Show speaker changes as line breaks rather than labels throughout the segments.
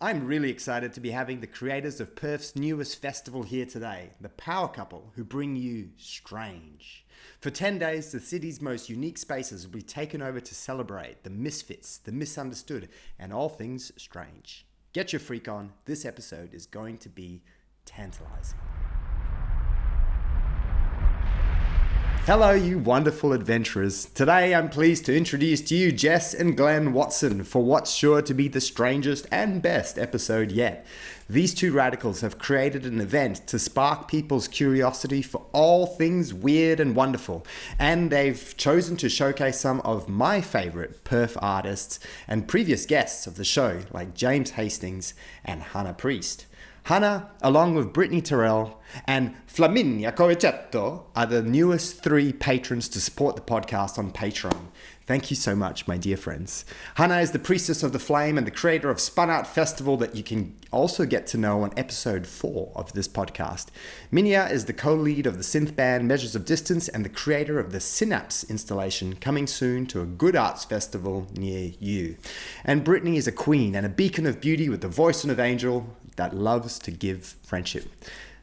I'm really excited to be having the creators of Perth's newest festival here today, the power couple who bring you Strange. For 10 days, the city's most unique spaces will be taken over to celebrate the misfits, the misunderstood, and all things strange. Get your freak on, this episode is going to be tantalizing. Hello, you wonderful adventurers. Today I'm pleased to introduce to you Jess and Glenn Watson for what's sure to be the strangest and best episode yet. These two radicals have created an event to spark people's curiosity for all things weird and wonderful, and they've chosen to showcase some of my favourite Perth artists and previous guests of the show like James Hastings and Hana Priest. Hana, along with Brittany Terrell and Flaminia Coicetto, are the newest three patrons to support the podcast on Patreon. Thank you so much, my dear friends. Hana is the priestess of the flame and the creator of Spun Out Festival that you can also get to know on episode 4 of this podcast. Minia is the co-lead of the synth band Measures of Distance and the creator of the Synapse installation coming soon to a good arts festival near you. And Brittany is a queen and a beacon of beauty with the voice of an angel that loves to give friendship.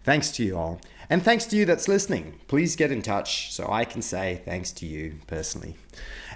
Thanks to you all. And thanks to you that's listening. Please get in touch so I can say thanks to you personally.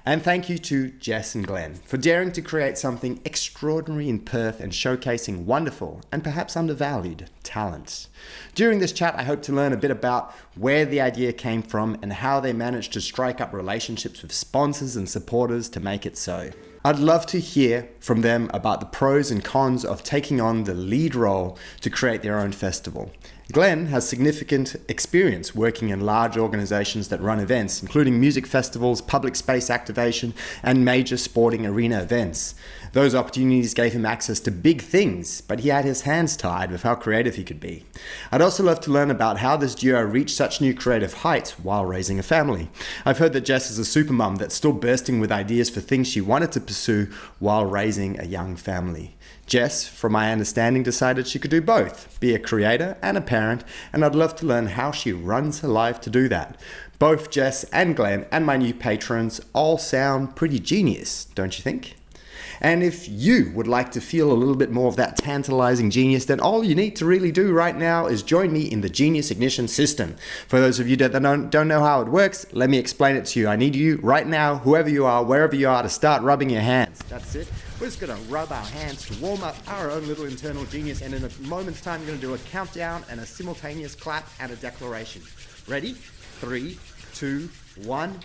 And thank you to Jess and Glenn for daring to create something extraordinary in Perth and showcasing wonderful and perhaps undervalued talents. During this chat, I hope to learn a bit about where the idea came from and how they managed to strike up relationships with sponsors and supporters to make it so. I'd love to hear from them about the pros and cons of taking on the lead role to create their own festival. Glenn has significant experience working in large organizations that run events, including music festivals, public space activation, and major sporting arena events. Those opportunities gave him access to big things, but he had his hands tied with how creative he could be. I'd also love to learn about how this duo reached such new creative heights while raising a family. I've heard that Jess is a supermum that's still bursting with ideas for things she wanted to pursue while raising a young family. Jess, from my understanding, decided she could do both, be a creator and a parent, and I'd love to learn how she runs her life to do that. Both Jess and Glenn and my new patrons all sound pretty genius, don't you think? And if you would like to feel a little bit more of that tantalizing genius, then all you need to really do right now is join me in the Genius Ignition system. For those of you that don't know how it works, let me explain it to you. I need you right now, whoever you are, wherever you are, to start rubbing your hands. That's it. We're just going to rub our hands to warm up our own little internal genius, and in a moment's time, we're going to do a countdown and a simultaneous clap and a declaration. Ready? 3, 2, 1.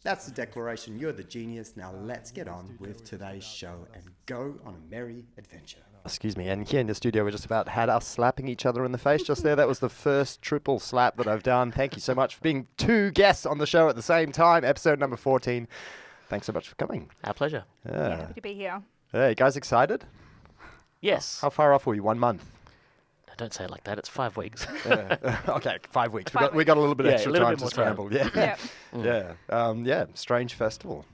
That's the declaration. You're the genius. Now let's get on with today's show and go on a merry adventure.
Excuse me, and here in the studio we just about had us slapping each other in the face just there. That was the first triple slap that I've done. Thank you so much for being two guests on the show at the same time. Episode number 14. Thanks so much for coming.
Our pleasure.
Yeah, happy to be here.
Hey, guys excited?
Yes.
How far off were you? 1 month?
No, don't say it like that. It's 5 weeks.
Okay, 5 weeks. We got a little bit extra time to scramble. Yeah. Yeah. Strange festival.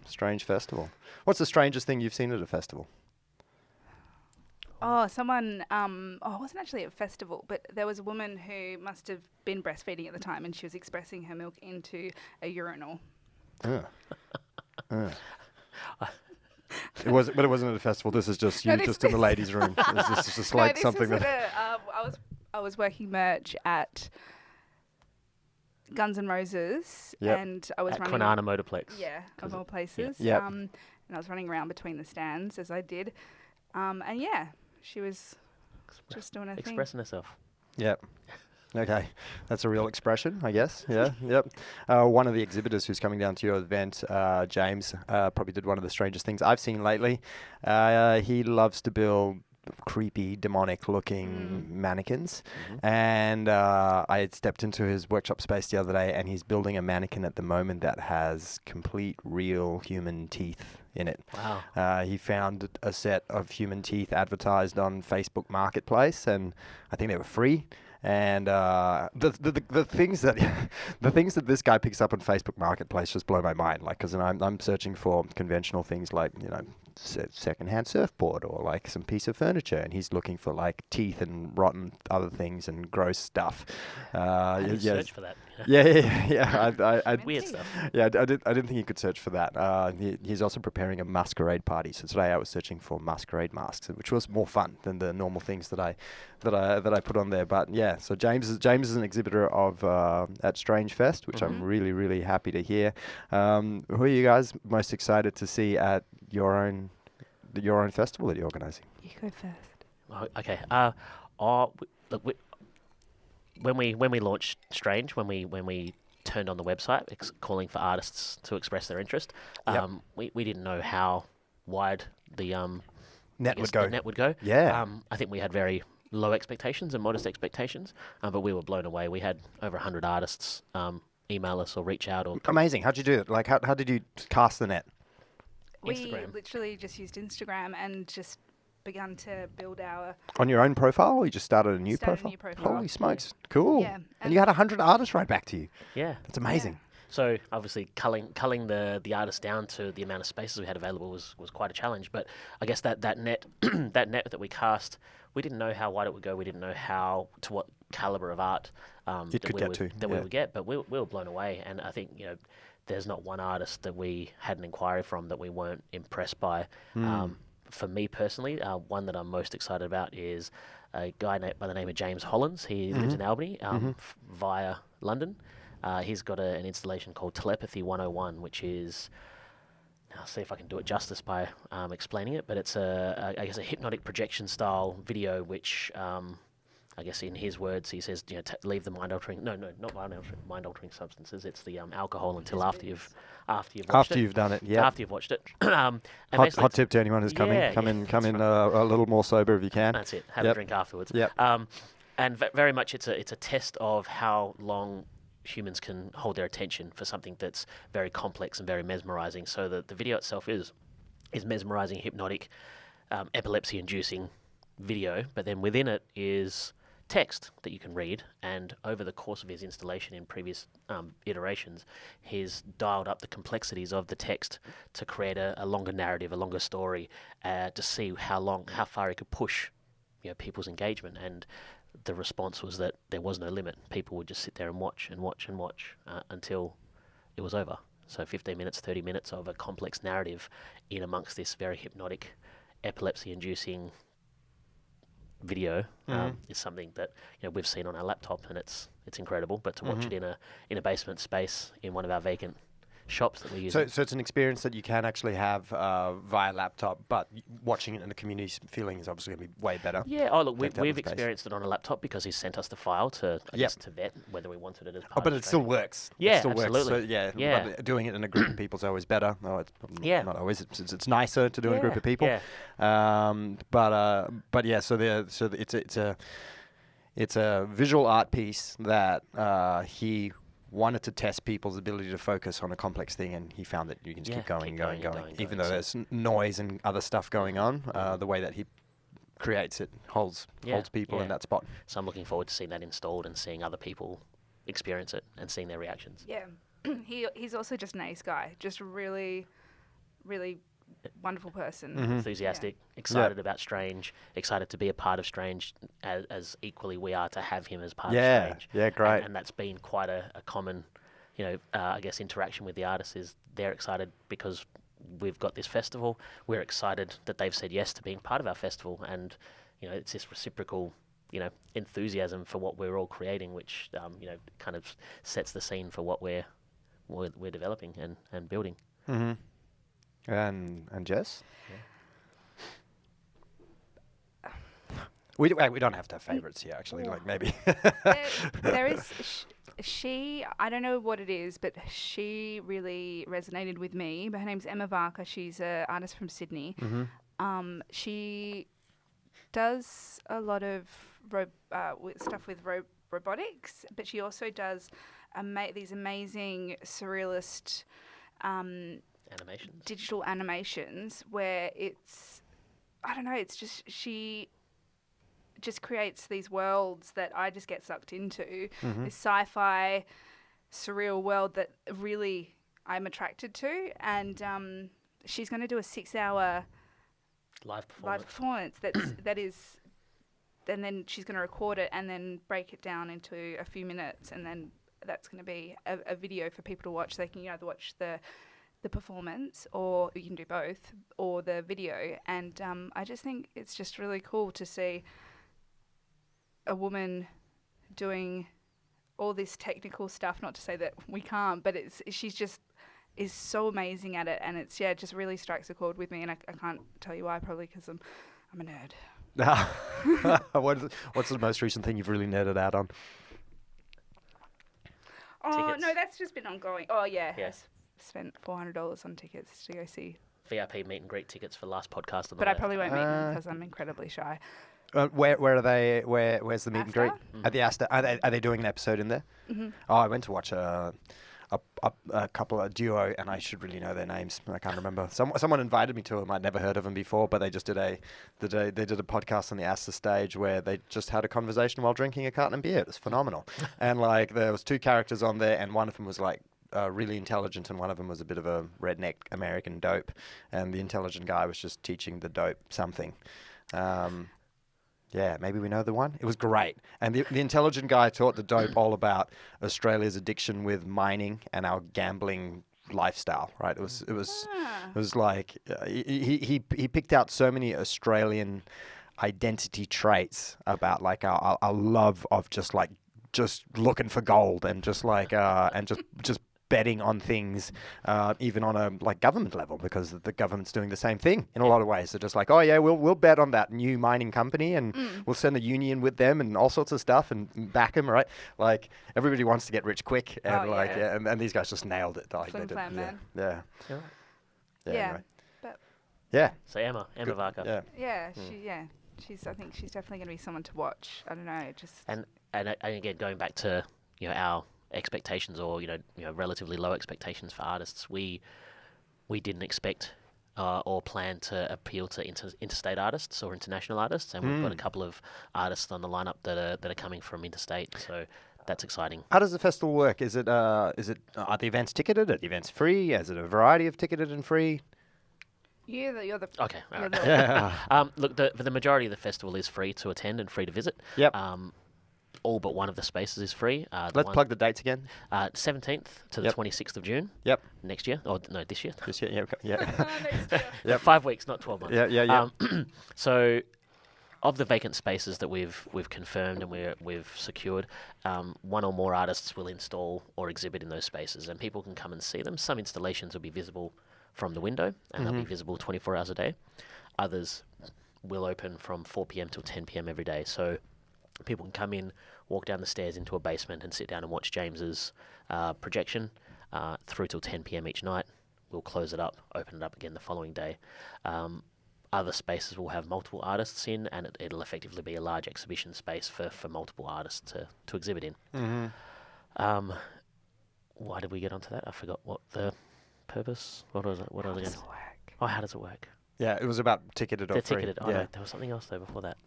What's the strangest thing you've seen at a festival?
Oh, someone, it wasn't actually at a festival, but there was a woman who must have been breastfeeding at the time and she was expressing her milk into a urinal.
It wasn't at a festival. This is just you, just in the ladies' room. This is just like something that.
I was working merch at Guns N' Roses, and I was
at
running
Kwinana Motorplex.
Yeah, of all places.
Yeah.
And I was running around between the stands as I did, and yeah, she was just doing her thing.
Expressing herself.
Yep. Okay, that's a real expression, I guess. Yeah, yep. One of the exhibitors who's coming down to your event, James, probably did one of the strangest things I've seen lately. He loves to build creepy, demonic-looking mannequins, and I had stepped into his workshop space the other day, and he's building a mannequin at the moment that has complete, real human teeth in it.
Wow.
He found a set of human teeth advertised on Facebook Marketplace, and I think they were free. And the things that this guy picks up on Facebook Marketplace just blow my mind. Like, because I'm searching for conventional things like secondhand surfboard or like some piece of furniture, and he's looking for like teeth and rotten other things and gross stuff.
How do you search for that?
Weird
stuff.
Yeah, I didn't think you could search for that. He's also preparing a masquerade party. So today I was searching for masquerade masks, which was more fun than the normal things that I put on there. But yeah, so James is an exhibitor of at Strange Fest, which I'm really, really happy to hear. Who are you guys most excited to see at your own festival that you're organising?
You go first.
Oh, okay. Look, when we launched Strange, when we turned on the website calling for artists to express their interest, we didn't know how wide the net would go.
Yeah.
I think we had very low expectations and modest expectations, but we were blown away. We had over 100 artists email us or reach out.
Amazing. How'd you do it? Like, how did you cast the net?
We
Instagram.
literally just used Instagram and just begun to build our...
On your own profile, or you just started a new profile? Holy smokes. Cool.
Yeah.
And you had 100 artists write back to you.
Yeah.
That's amazing.
Yeah.
So obviously culling the artists down to the amount of spaces we had available was quite a challenge. But I guess that net that we cast, we didn't know how wide it would go. We didn't know to what caliber of art
we would get.
But we were blown away. And I think there's not one artist that we had an inquiry from that we weren't impressed by. For me personally, one that I'm most excited about is a guy by the name of James Hollins. He lives in Albany via London. He's got an installation called Telepathy 101, which is, I'll see if I can do it justice by explaining it, but it's I guess a hypnotic projection style video, which I guess in his words, he says, leave the mind-altering, not mind-altering substances. It's the alcohol until after you've watched it.
After you've done it, yeah.
After you've watched it.
Hot tip to anyone who's coming. Come in a little more sober if you can.
That's it. Have a drink afterwards.
Yep.
And very much it's a test of how long humans can hold their attention for something that's very complex and very mesmerizing. So the video itself is mesmerizing, hypnotic, epilepsy-inducing video, but then within it is text that you can read, and over the course of his installation in previous iterations, he's dialed up the complexities of the text to create a longer narrative, a longer story, to see how far he could push people's engagement. And the response was that there was no limit. People would just sit there and watch until it was over. So 15 minutes, 30 minutes of a complex narrative in amongst this very hypnotic, epilepsy-inducing video is something that we've seen on our laptop, and it's incredible. But to watch it in a basement space in one of our vacant shops that we use.
So it's an experience that you can actually have via laptop, but watching it in the community feeling is obviously going to be way better.
Yeah. Oh, look, we've experienced it on a laptop because he sent us the file to vet whether we wanted it as part.
But it still works.
Yeah,
it still
absolutely.
Works. So, but doing it in a group of people is always better. It's not always. It's nicer to do in a group of people.
Yeah.
But yeah. So it's a visual art piece that he wanted to test people's ability to focus on a complex thing, and he found that you can just keep going. Even though there's noise and other stuff going on, the way that he creates it holds people in that spot.
So I'm looking forward to seeing that installed and seeing other people experience it and seeing their reactions.
Yeah. He's also just a nice guy, just a really, really wonderful person.
Enthusiastic, excited about Strange, excited to be a part of Strange, as equally we are to have him as part of Strange.
Yeah, great.
And that's been quite a common, I guess, interaction with the artists. Is they're excited because we've got this festival. We're excited that they've said yes to being part of our festival, and it's this reciprocal, enthusiasm for what we're all creating, which kind of sets the scene for what we're developing and building.
Mm-hmm. And Jess? Yeah. We don't have to have favourites here, actually. Like maybe
there is she. I don't know what it is, but she really resonated with me. But her name's Emma Varka. She's an artist from Sydney. She does a lot of stuff with robotics, but she also does these amazing surrealist. Digital animations where it's she just creates these worlds that I just get sucked into, this sci-fi surreal world that really I'm attracted to. And she's going to do a 6-hour
Live
live
performance.
performance. That is, and then she's going to record it and then break it down into a few minutes, and then that's going to be a video for people to watch. They can either watch the performance, or you can do both, or the video. And I just think it's just really cool to see a woman doing all this technical stuff. Not to say that we can't, but she's just is so amazing at it, and it just really strikes a chord with me. And I can't tell you why, probably because I'm a nerd.
What's the most recent thing you've really nerded out on?
Oh
Tickets.
no, that's just been ongoing. Oh yeah,
Yes.
I spent $400 on tickets to go see,
VIP meet and greet tickets for last podcast.
but I probably won't meet them because I'm incredibly shy.
Where are they? Where's the meet and greet?
Astor?
At the Astor. Are they doing an episode in there?
Mm-hmm.
Oh, I went to watch a couple, a duo, and I should really know their names. I can't remember. Someone invited me to them. I'd never heard of them before, but they just did a podcast on the Astor stage where they just had a conversation while drinking a carton of beer. It was phenomenal. And like there was two characters on there, and one of them was like really intelligent, and one of them was a bit of a redneck American dope, and the intelligent guy was just teaching the dope something. Yeah, maybe we know the one. It was great. And the intelligent guy taught the dope all about Australia's addiction with mining and our gambling lifestyle, right? It was like he picked out so many Australian identity traits about like our love of just looking for gold and just like and just betting on things, even on a like government level, because the government's doing the same thing in a lot of ways. They're just like, oh yeah, we'll bet on that new mining company, and we'll send a union with them and all sorts of stuff and back them, right? Like everybody wants to get rich quick, and and these guys just nailed it. Like,
Flim flam, man.
Yeah. Anyway.
But
Yeah.
So Emma Varka.
Yeah.
I think she's definitely going to be someone to watch. I don't know, just
And again, going back to our expectations, or relatively low expectations for artists, we didn't expect or plan to appeal to interstate artists or international artists, and we've got a couple of artists on the lineup that are coming from interstate, so that's exciting.
How does the festival work? Are the events ticketed? Are the events free? Is it a variety of ticketed and free?
you're the
Okay, all
you're
right.
Yeah.
Look, the majority of the festival is free to attend and free to visit.
Yep.
All but one of the spaces is free.
Let's plug the dates again.
17th to the 26th of June.
Yep.
Next year. Or no, this year.
This year. Yeah.
Yeah, 5 weeks, not 12 months.
Yeah.
So, of the vacant spaces that we've confirmed and we've secured, one or more artists will install or exhibit in those spaces, and people can come and see them. Some installations will be visible from the window, and they'll be visible 24 hours a day. Others will open from 4 p.m. till 10 p.m. every day. So people can come in, walk down the stairs into a basement and sit down and watch James's projection through till 10 p.m. each night. We'll close it up, open it up again the following day. Other spaces will have multiple artists in, and it'll effectively be a large exhibition space for multiple artists to exhibit in.
Mm-hmm.
Why did we get onto that? I forgot what the purpose. What was it? What was I going to say?
work.
Oh, how does it work?
Yeah, it was about ticketed or
They're
free.
ticketed. Oh,
Yeah.
no, there was something else though before that.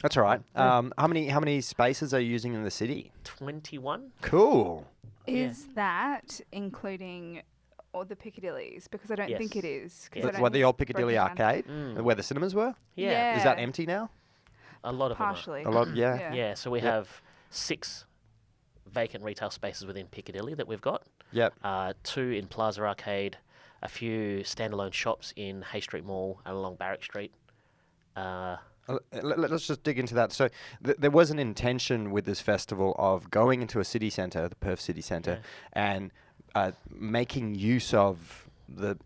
That's all right. How many spaces are you using in the city?
21.
Cool.
Is that including all the Piccadillys? Because I don't
Yes.
think it is. 'cause
Yeah.
I don't
What,
think
the
it's
old Piccadilly
broken down.
Arcade, where the cinemas were?
Yeah.
Is that empty now?
A lot of them are.
Partially.
A lot. Yeah.
Yeah.
Yeah, so we
Yep.
have 6 vacant retail spaces within Piccadilly that we've got.
Yep.
2 in Plaza Arcade, a few standalone shops in Hay Street Mall and along Barrack Street.
Let's just dig into that. So there was an intention with this festival of going into a city centre, the Perth city centre, and making use of the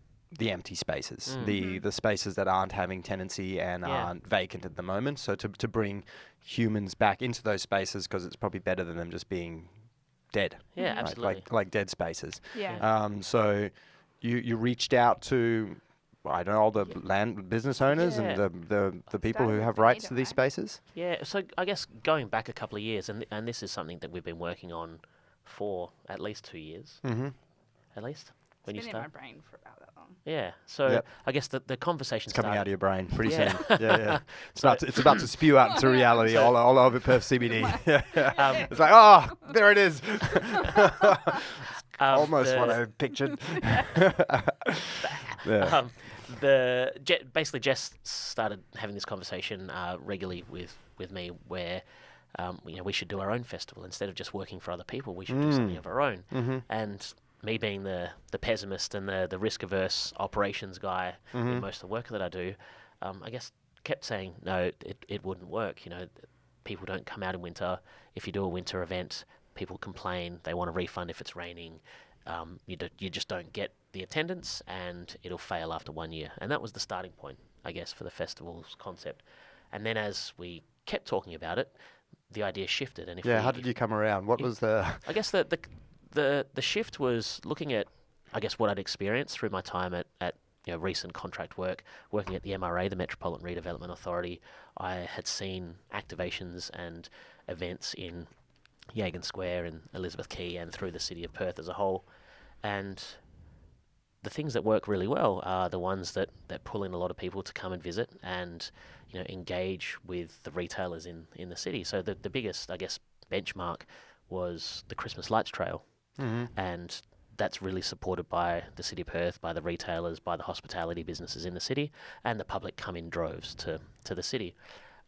empty spaces, the spaces that aren't having tenancy and aren't vacant at the moment. So to bring humans back into those spaces, because it's probably better than them just being dead.
Yeah,
right?
absolutely.
Like dead spaces.
Yeah.
So you reached out to, I don't know, all the land business owners and the people who
Started
have
with
rights
Anita,
to these
right?
spaces.
Yeah, so I guess going back a couple of years, and this is something that we've been working on for at least 2 years.
Mm-hmm.
At least, when
It's
you
been in my
start.
brain for about that long.
Yeah, so
Yep.
I guess the conversation
It's coming out of your brain pretty
Yeah.
soon. Yeah. It's about to spew out into reality all over Perth CBD. It's like, oh, there it is. Almost what I pictured. Yeah.
basically Jess started having this conversation regularly with me where we should do our own festival instead of just working for other people. We should do something of our own. And me being the pessimist and the risk averse operations guy in most of the work that I do, I guess kept saying no, it wouldn't work. People don't come out in winter. If you do a winter event, people complain. They want a refund if it's raining. You just don't get the attendance, and it'll fail after 1 year. And that was the starting point, I guess, for the festival's concept. And then as we kept talking about it, the idea shifted. And
how did you come around? What was the...
I guess the shift was looking at, I guess, what I'd experienced through my time at recent contract work, working at the MRA, the Metropolitan Redevelopment Authority. I had seen activations and events in Yagan Square and Elizabeth Quay and through the city of Perth as a whole. And the things that work really well are the ones that pull in a lot of people to come and visit and engage with the retailers in the city. So the biggest, I guess, benchmark was the Christmas Lights Trail. And that's really supported by the City of Perth, by the retailers, by the hospitality businesses in the city, and the public come in droves to the city.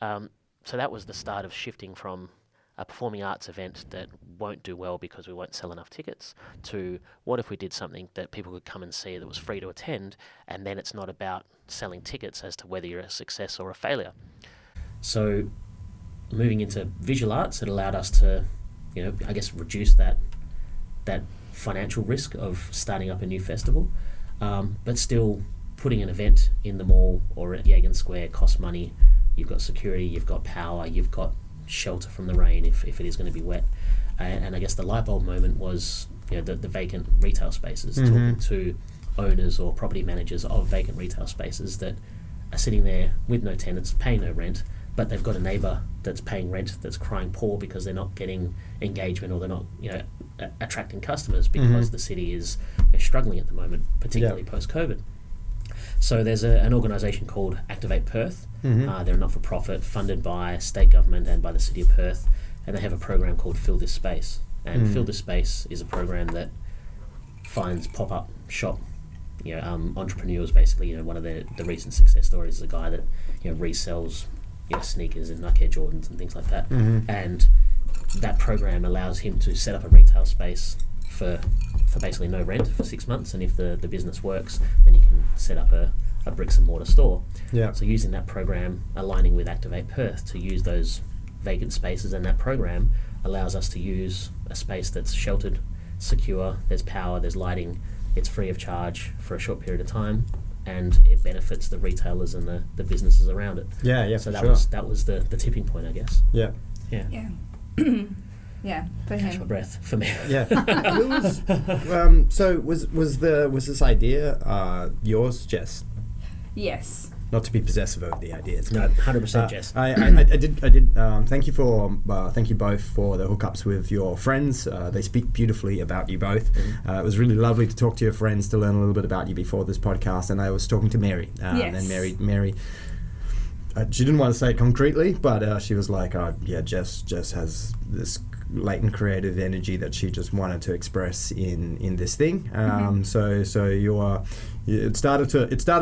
So that was the start of shifting from a performing arts event that won't do well because we won't sell enough tickets to what if we did something that people could come and see that was free to attend, and then it's not about selling tickets as to whether you're a success or a failure. So moving into visual arts, it allowed us to, I guess, reduce that financial risk of starting up a new festival, but still putting an event in the mall or at Yagan Square costs money. You've got security, you've got power, you've got shelter from the rain if it is going to be wet. And I guess the light bulb moment was the vacant retail spaces, talking to owners or property managers of vacant retail spaces that are sitting there with no tenants, paying no rent, but they've got a neighbour that's paying rent that's crying poor because they're not getting engagement or they're not attracting customers because the city is struggling at the moment, particularly post-COVID. So there's an organisation called Activate Perth. They're a not-for-profit funded by state government and by the City of Perth, and they have a program called Fill This Space. And Fill This Space is a program that finds pop-up shop entrepreneurs. Basically, one of the recent success stories is a guy that resells sneakers and Nike Air Jordans and things like that. And that program allows him to set up a retail space for basically no rent for 6 months, and if the business works, then he can set up a bricks and mortar store. So using that program, aligning with Activate Perth to use those vacant spaces, and that program allows us to use a space that's sheltered, secure, there's power, there's lighting, it's free of charge for a short period of time, and it benefits the retailers and the businesses around it. So that was the tipping point, I guess.
Yeah, for him.
Catch my breath for me.
So was this idea yours, Jess?
Yes.
Not to be possessive over the ideas.
No, 100% Jess.
I did. Thank you both for the hookups with your friends. They speak beautifully about you both. It was really lovely to talk to your friends, to learn a little bit about you before this podcast. And I was talking to Mary. And Mary. She didn't want to say it concretely, but she was like, Jess has this latent creative energy that she just wanted to express in this thing. So it started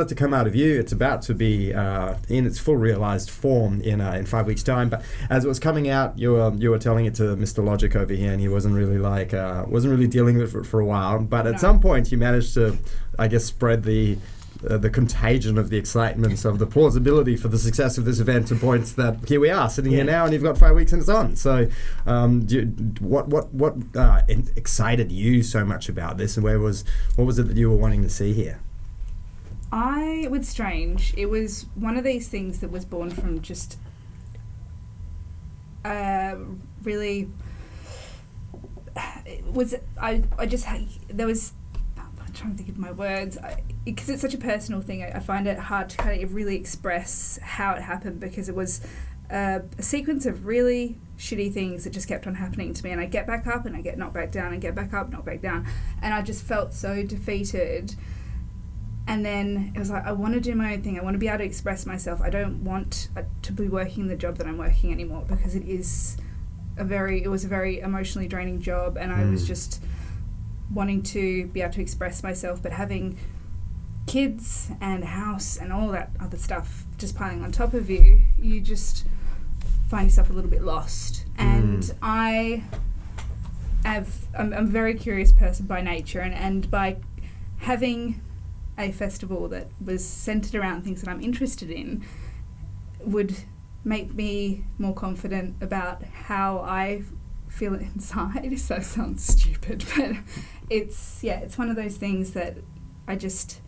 to come out of you. It's about to be in its full realized form in 5 weeks' time. But as it was coming out, you were telling it to Mr. Logic over here, and he wasn't really dealing with it for a while. But at some point, you managed to, I guess, spread the contagion of the excitement of the plausibility for the success of this event to points that here we are sitting here now, and you've got 5 weeks and it's on. So what excited you so much about this, and what was it that you were wanting to see here?
With Strange, it was one of these things that was born from just really, it was, there was, I'm trying to think of my words, because it's such a personal thing. I find it hard to kind of really express how it happened, because it was a sequence of really shitty things that just kept on happening to me, and I get back up and I get knocked back down and get back up, knocked back down, and I just felt so defeated. And then it was like, I want to do my own thing. I want to be able to express myself. I don't want to be working the job that I'm working anymore, because it was a very emotionally draining job, and I was just wanting to be able to express myself, but having kids and a house and all that other stuff just piling on top of you, you just find yourself a little bit lost. And I'm a very curious person by nature, and by having a festival that was centered around things that I'm interested in would make me more confident about how I feel inside. So that sounds stupid, but it's one of those things that I just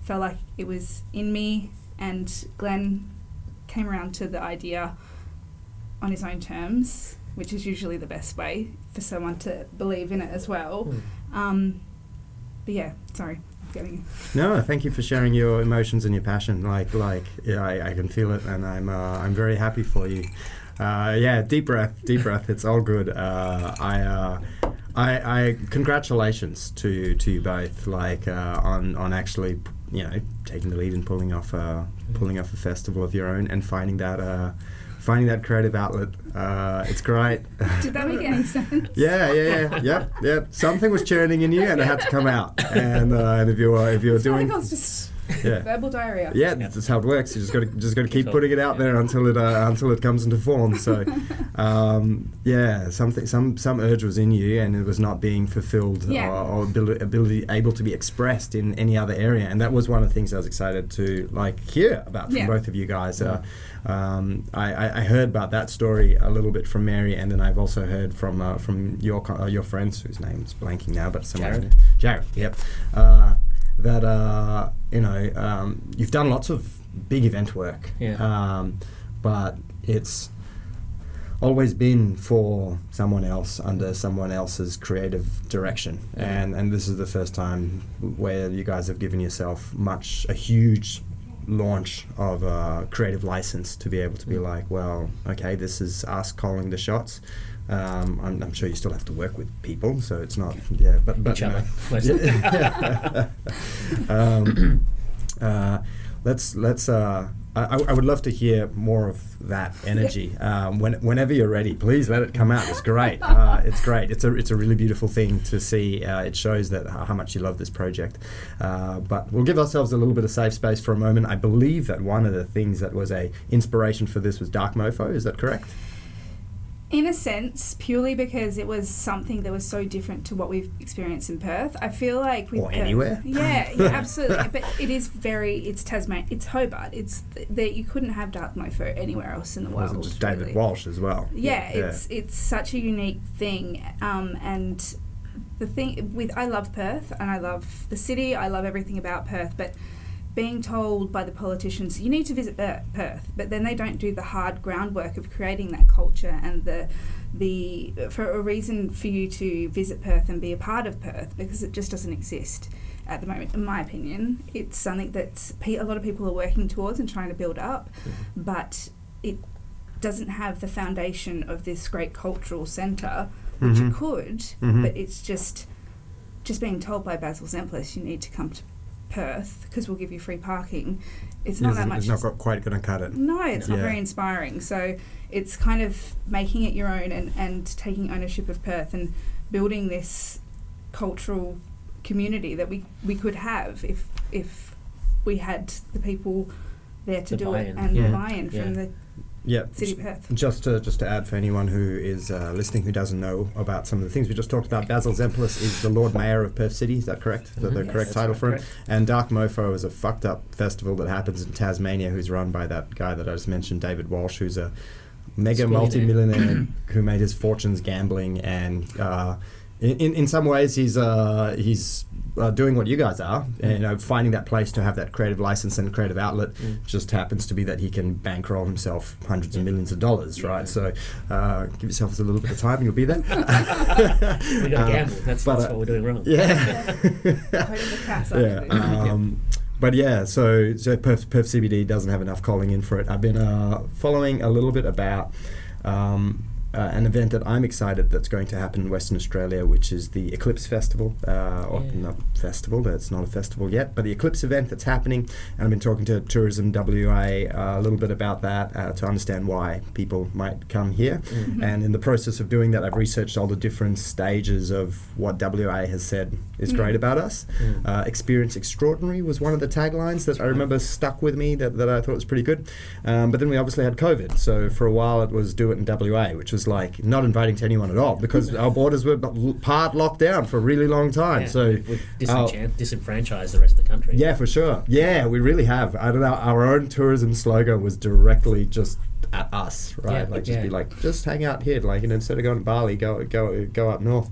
felt like it was in me, and Glenn came around to the idea on his own terms, which is usually the best way for someone to believe in it as well. But yeah, sorry, I'm getting
No, thank you for sharing your emotions and your passion. Yeah, I can feel it, and I'm very happy for you. Deep breath. It's all good. I congratulations to you both, on actually, taking the lead and pulling off a festival of your own and finding that creative outlet. It's great.
Did that make any sense?
Yeah. Something was churning in you, and it had to come out. And if you're doing,
I was just verbal diarrhea.
Yeah, that's how it works. You just got to keep putting it out there until it comes into form. So, some urge was in you, and it was not being fulfilled or able to be expressed in any other area. And that was one of the things I was excited to hear about from both of you guys. I heard about that story a little bit from Mary, and then I've also heard from your friends, whose name's blanking now, but Jared. Yep. That you've done lots of big event work, but it's always been for someone else under someone else's creative direction, and this is the first time where you guys have given yourself a huge launch of a creative license to be able to be like, well, okay, this is us calling the shots. I'm sure you still have to work with people, so it's not, but
each other.
I would love to hear more of that energy. Whenever you're ready, please let it come out. It's great. It's great. It's a really beautiful thing to see. It shows that how much you love this project. But we'll give ourselves a little bit of safe space for a moment. I believe that one of the things that was a inspiration for this was Dark Mofo. Is that correct?
In a sense, purely because it was something that was so different to what we've experienced in Perth. I feel like with
Perth, anywhere.
Yeah, absolutely. But it's Tasmania, it's Hobart. It's that you couldn't have Dark Mofo anywhere else in the world.
It wasn't just David Walsh as well.
It's such a unique thing. And the thing I love Perth, and I love the city. I love everything about Perth, but being told by the politicians, you need to visit Perth, but then they don't do the hard groundwork of creating that culture and the for a reason for you to visit Perth and be a part of Perth, because it just doesn't exist at the moment, in my opinion. It's something that a lot of people are working towards and trying to build up, but it doesn't have the foundation of this great cultural centre, which it could, but it's just being told by Basil Zemplis, you need to come to Perth because we'll give you free parking. It's not that much.
It's not quite going to cut it.
No, it's not very inspiring. So it's kind of making it your own and taking ownership of Perth and building this cultural community that we could have if we had the people there to do it and the buy-in from the City of Perth.
Just to add for anyone who is listening who doesn't know about some of the things we just talked about, Basil Zemplis is the Lord Mayor of Perth City. Is that correct? Is that the correct title for him? And Dark Mofo is a fucked up festival that happens in Tasmania, who's run by that guy that I just mentioned, David Walsh, who's a mega multi-millionaire who made his fortunes gambling, and in some ways he's doing what you guys are, finding that place to have that creative license and creative outlet. Just happens to be that he can bankroll himself hundreds of millions of dollars, right? So give yourself a little bit of time and you'll be there.
We got to gamble. That's what we're doing wrong.
But so Perth CBD doesn't have enough calling in for it. I've been following a little bit about an event that I'm excited that's going to happen in Western Australia, which is the Eclipse Festival, or not festival, it's not a festival yet, but the Eclipse event that's happening. And I've been talking to Tourism WA a little bit about that to understand why people might come here. And in the process of doing that, I've researched all the different stages of what WA has said is great about us. Experience extraordinary was one of the taglines that I remember stuck with me that I thought was pretty good. But then we obviously had COVID, so for a while it was do it in WA, which was like not inviting to anyone at all because our borders were part locked down for a really long time. So
we've disenfranchised the rest of the country.
Yeah, for sure. Yeah, we really have. I don't know. Our own tourism slogan was directly just at us, right? Be like, just hang out here. Like, instead of going to Bali, go up north.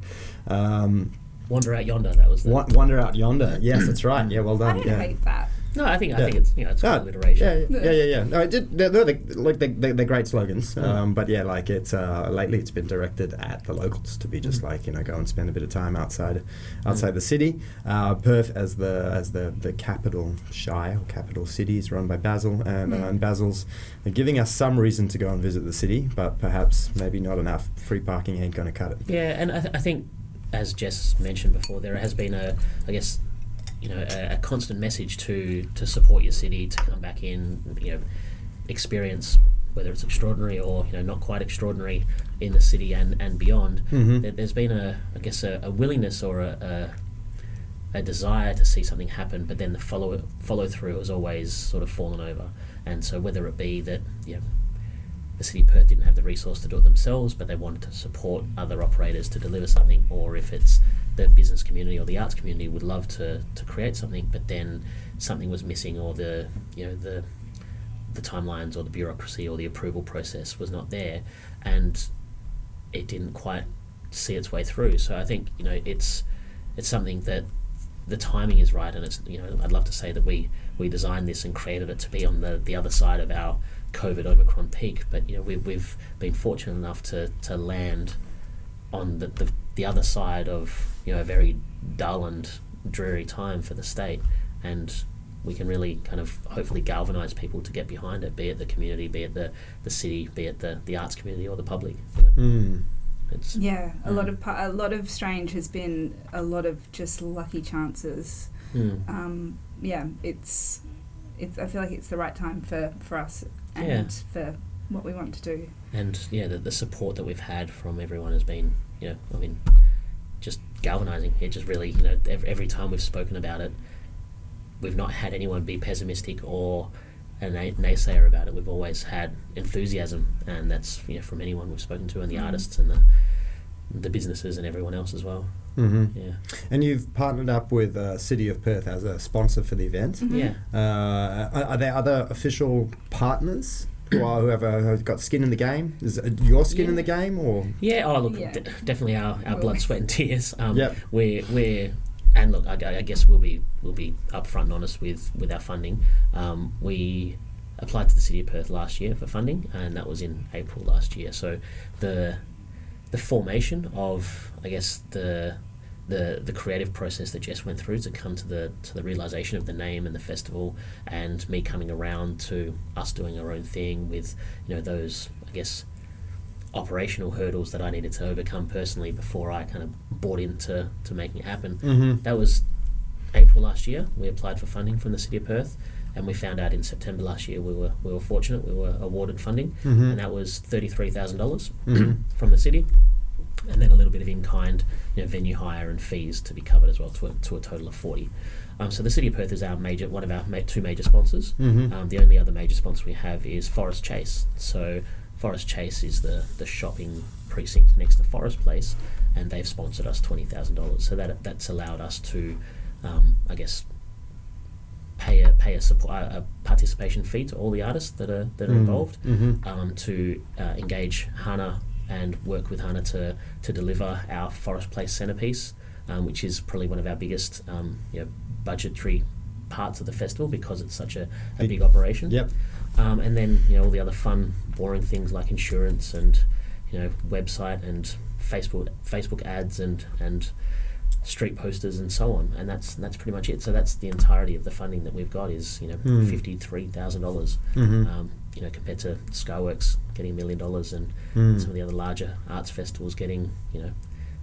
Wander out yonder. That was
wander out yonder. Yes, that's right. Yeah, well done.
I don't hate that.
No, I think it's it's good alliteration.
Yeah. No, it did. They're great slogans. But yeah, like it's lately it's been directed at the locals to be just like go and spend a bit of time outside the city. Perth as the capital shire, or capital city, is run by Basil, and Basil's giving us some reason to go and visit the city, but perhaps maybe not enough. Free parking ain't going to cut it.
Yeah, and I think, as Jess mentioned before, there has been a constant message to support your city, to come back in, experience whether it's extraordinary or not quite extraordinary in the city and beyond. There's been a willingness or a desire to see something happen, but then the follow through has always sort of fallen over. And so whether it be that the City of Perth didn't have the resource to do it themselves, but they wanted to support other operators to deliver something, or if it's the business community or the arts community would love to create something, but then something was missing, or the timelines or the bureaucracy or the approval process was not there, and it didn't quite see its way through. So I think it's something that the timing is right, and it's I'd love to say that we designed this and created it to be on the other side of our COVID Omicron peak, but we've been fortunate enough to land on the other side of a very dull and dreary time for the state, and we can really kind of hopefully galvanise people to get behind it, be it the community, be it the city, be it the arts community or the public. It's,
a lot of Strange has been a lot of just lucky chances. It's I feel like it's the right time for us and for what we want to do. And
the support that we've had from everyone has been just galvanizing. It just really every time we've spoken about it, we've not had anyone be pessimistic or a naysayer about it. We've always had enthusiasm, and that's from anyone we've spoken to, and the artists and the businesses and everyone else as well.
And you've partnered up with City of Perth as a sponsor for the event. Are there other official partners who have got skin in the game? Is it your skin in the game, or?
Definitely our blood, sweat and tears. We're and look, I guess we'll be upfront and honest with our funding. We applied to the City of Perth last year for funding, and that was in April last year. So the formation of, I guess, the creative process that Jess went through to come to the realization of the name and the festival, and me coming around to us doing our own thing with those, I guess, operational hurdles that I needed to overcome personally before I kind of bought into making it happen. That was April last year. We applied for funding from the City of Perth, and we found out in September last year we were fortunate. We were awarded funding, and that was $33,000 from the city, and then a little bit of in-kind venue hire and fees to be covered as well, to a total of 40. So the City of Perth is one of our two major sponsors. The only other major sponsor we have is Forest Chase. So Forest Chase is the shopping precinct next to Forest Place, and they've sponsored us $20,000. So that's allowed us to, I guess, pay a participation fee to all the artists that are involved, to engage Hana and work with Hana to deliver our Forest Place centrepiece, which is probably one of our biggest budgetary parts of the festival because it's such a big operation. And then all the other fun, boring things like insurance and website and Facebook ads and street posters and so on, and that's pretty much it. So that's the entirety of the funding that we've got is $53,000 compared to Skyworks getting $1 million and some of the other larger arts festivals getting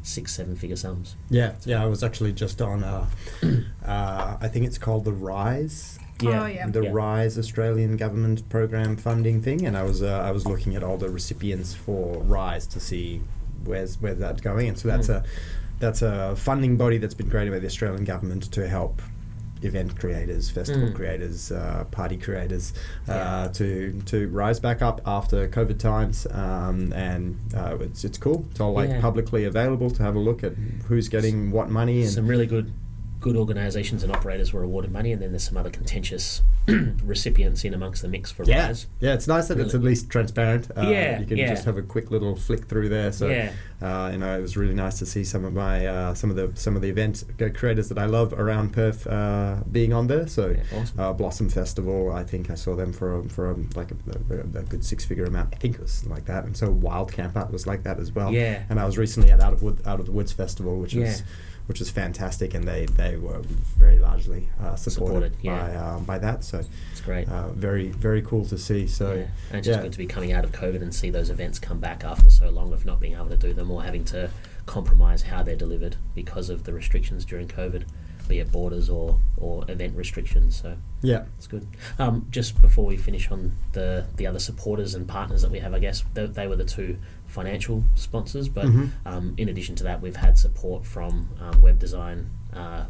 6-7 figure sums.
Yeah. I was actually just on I think it's called the Rise. The Rise Australian government program funding thing, and I was looking at all the recipients for Rise to see where that's going, and so that's a funding body that's been created by the Australian government to help event creators, festival creators, party creators to rise back up after COVID times, and it's cool. It's all publicly available to have a look at who's getting what money. And
some really good organisations and operators were awarded money, and then there's some other contentious recipients in amongst the mix for Rise.
Yeah, it's nice that it's at least transparent. You can just have a quick little flick through there. So it was really nice to see some of my some of the event creators that I love around Perth being on there. So awesome. Blossom Festival, I think I saw them for a good 6-figure amount. I think it was like that, and so Wild Camper was like that as well. Yeah, and I was recently at Out of the Woods Festival, which was fantastic, and they were very largely supported by that. So
it's great.
Very, very cool to see. So
and it's just good to be coming out of COVID and see those events come back after so long of not being able to do them or having to compromise how they're delivered because of the restrictions during COVID, be it borders or event restrictions. So it's good. Just before we finish on the other supporters and partners that we have, I guess they were the two financial sponsors, but in addition to that, we've had support from web design,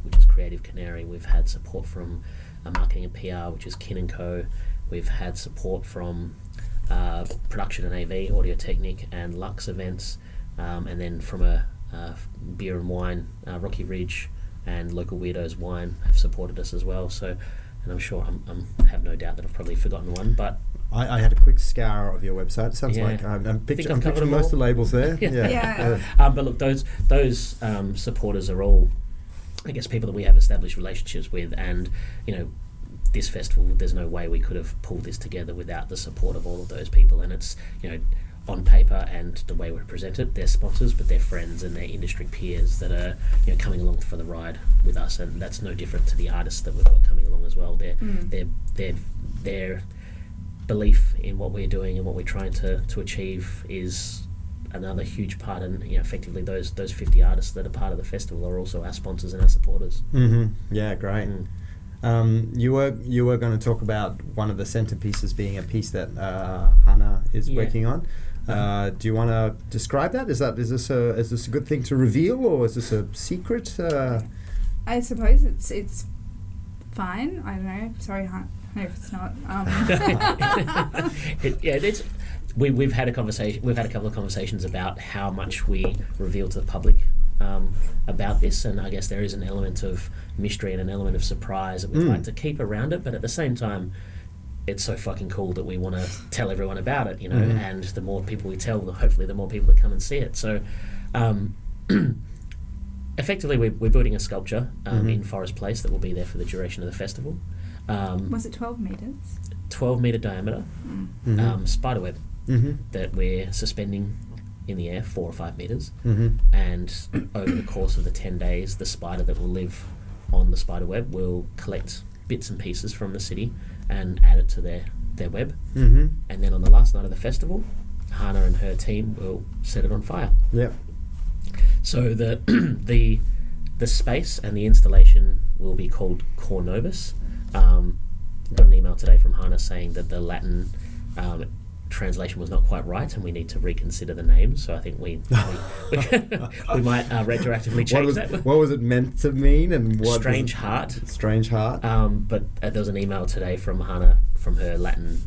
which is Creative Canary. We've had support from marketing and PR, which is Kin & Co. We've had support from production and AV, Audio Technique and Lux Events, and then from a beer and wine, Rocky Ridge and Local Weirdos Wine have supported us as well. So, and I'm sure I have no doubt that I've probably forgotten one, but
I had a quick scour of your website. It sounds like I'm picturing most of the labels there.
But look, those supporters are all, I guess, people that we have established relationships with, and this festival, there's no way we could have pulled this together without the support of all of those people. And it's on paper and the way we present it, they're sponsors, but they're friends and they're industry peers that are coming along for the ride with us, and that's no different to the artists that we've got coming along as well. Their belief in what we're doing and what we're trying to achieve is another huge part, and effectively those 50 artists that are part of the festival are also our sponsors and our supporters.
Yeah, great. You were going to talk about one of the centerpieces being a piece that Hana is working on. Do you want to describe that? Is this a good thing to reveal, or is this a secret?
I suppose it's fine. I don't know. Sorry, Hana, if it's not.
We've had a conversation. We've had a couple of conversations about how much we reveal to the public about this, and I guess there is an element of mystery and an element of surprise that we'd like to keep around it, but at the same time, it's so fucking cool that we want to tell everyone about it, and the more people we tell, hopefully the more people that come and see it. So effectively we're building a sculpture in Forest Place that will be there for the duration of the festival.
Was it 12 metres?
12 metre diameter spiderweb that we're suspending in the air 4 or 5 metres, and over the course of the 10 days, the spider that will live on the spider web will collect bits and pieces from the city and add it to their web, and then on the last night of the festival, Hana and her team will set it on fire. So the space and the installation will be called Cornovus. Got an email today from Hana saying that the Latin translation was not quite right, and we need to reconsider the name. So I think we might retroactively change that.
What was it meant to mean? And what
Strange Heart.
Strange Heart.
But there was an email today from Hana, from her Latin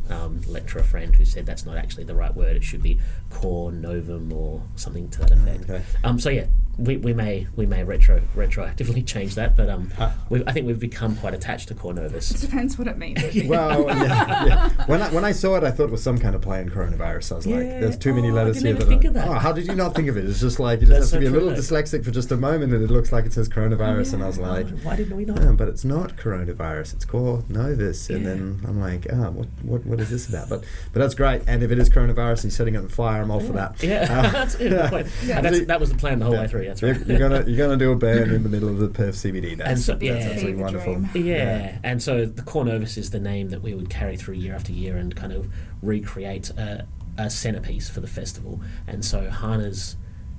lecturer friend, who said that's not actually the right word. It should be cor novum or something to that effect. Okay. So yeah, we may retroactively change that, but I think we've become quite attached to Cornovus.
It depends what it means.
Well, yeah. When I saw it, I thought it was some kind of play on coronavirus. I was like, there's too many letters here.
Think of that.
How did you not think of it? It's just like you just have to be a little dyslexic for just a moment, and it looks like it says coronavirus, and I was like,
why didn't we know?
But it's not coronavirus. It's Cornovus, and then I'm like, what is this about? But that's great. And if it is coronavirus and setting it on fire, I'm all for that.
Yeah, that's a good point. And that was the plan the whole way through. true. That's right.
You're gonna do a burn in the middle of the Perth CBD. That's absolutely
Fever
wonderful.
dream.
Yeah, and so the Cornovus is the name that we would carry through year after year and kind of recreate a centerpiece for the festival. And so Hana's,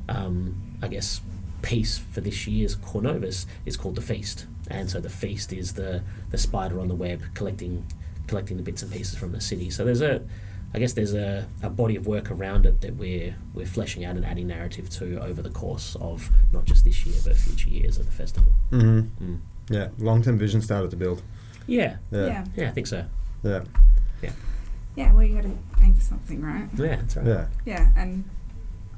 I guess, piece for this year's Cornovus is called The Feast. And so the feast is the spider on the web collecting the bits and pieces from the city. So there's a body of work around it that we're fleshing out and adding narrative to over the course of not just this year but future years of the festival.
Mm-hmm. Yeah, long-term vision started to build.
Yeah,
Yeah.
I think so.
Yeah.
Yeah, well, you got to aim for something, right?
Yeah, that's right.
Yeah.
Yeah, and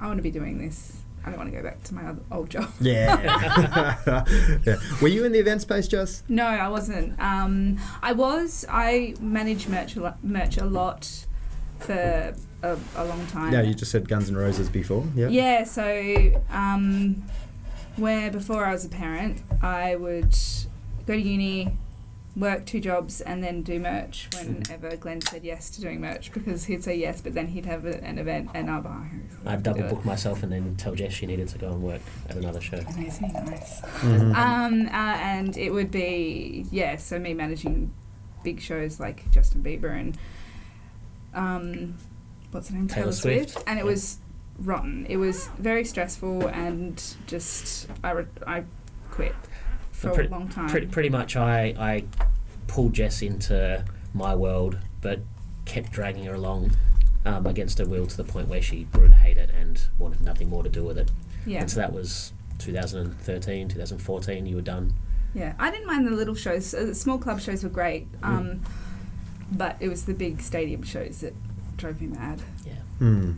I want to be doing this. I don't want to go back to my old job.
Yeah. Yeah. Were you in the event space, Jess?
No, I wasn't. I managed merch a lot for a long time.
Yeah, you just said Guns N' Roses before. Yeah.
Yeah, so where before I was a parent, I would go to uni, work 2 jobs, and then do merch whenever Glenn said yes to doing merch, because he'd say yes, but then he'd have an event and
I'd double book myself and then tell Jess she needed to go and work at another show.
Amazing, nice.
Mm-hmm.
And it would be, so me managing big shows like Justin Bieber and what's her name? Taylor Swift. And it was rotten. It was very stressful, and just I quit for a long time.
Pretty much I pulled Jess into my world, but kept dragging her along against her will to the point where she grew to hate it and wanted nothing more to do with it.
Yeah.
And so that was 2013, 2014, you were done.
Yeah, I didn't mind the little shows. The small club shows were great, but it was the big stadium shows that drove me mad.
Yeah.
Mm.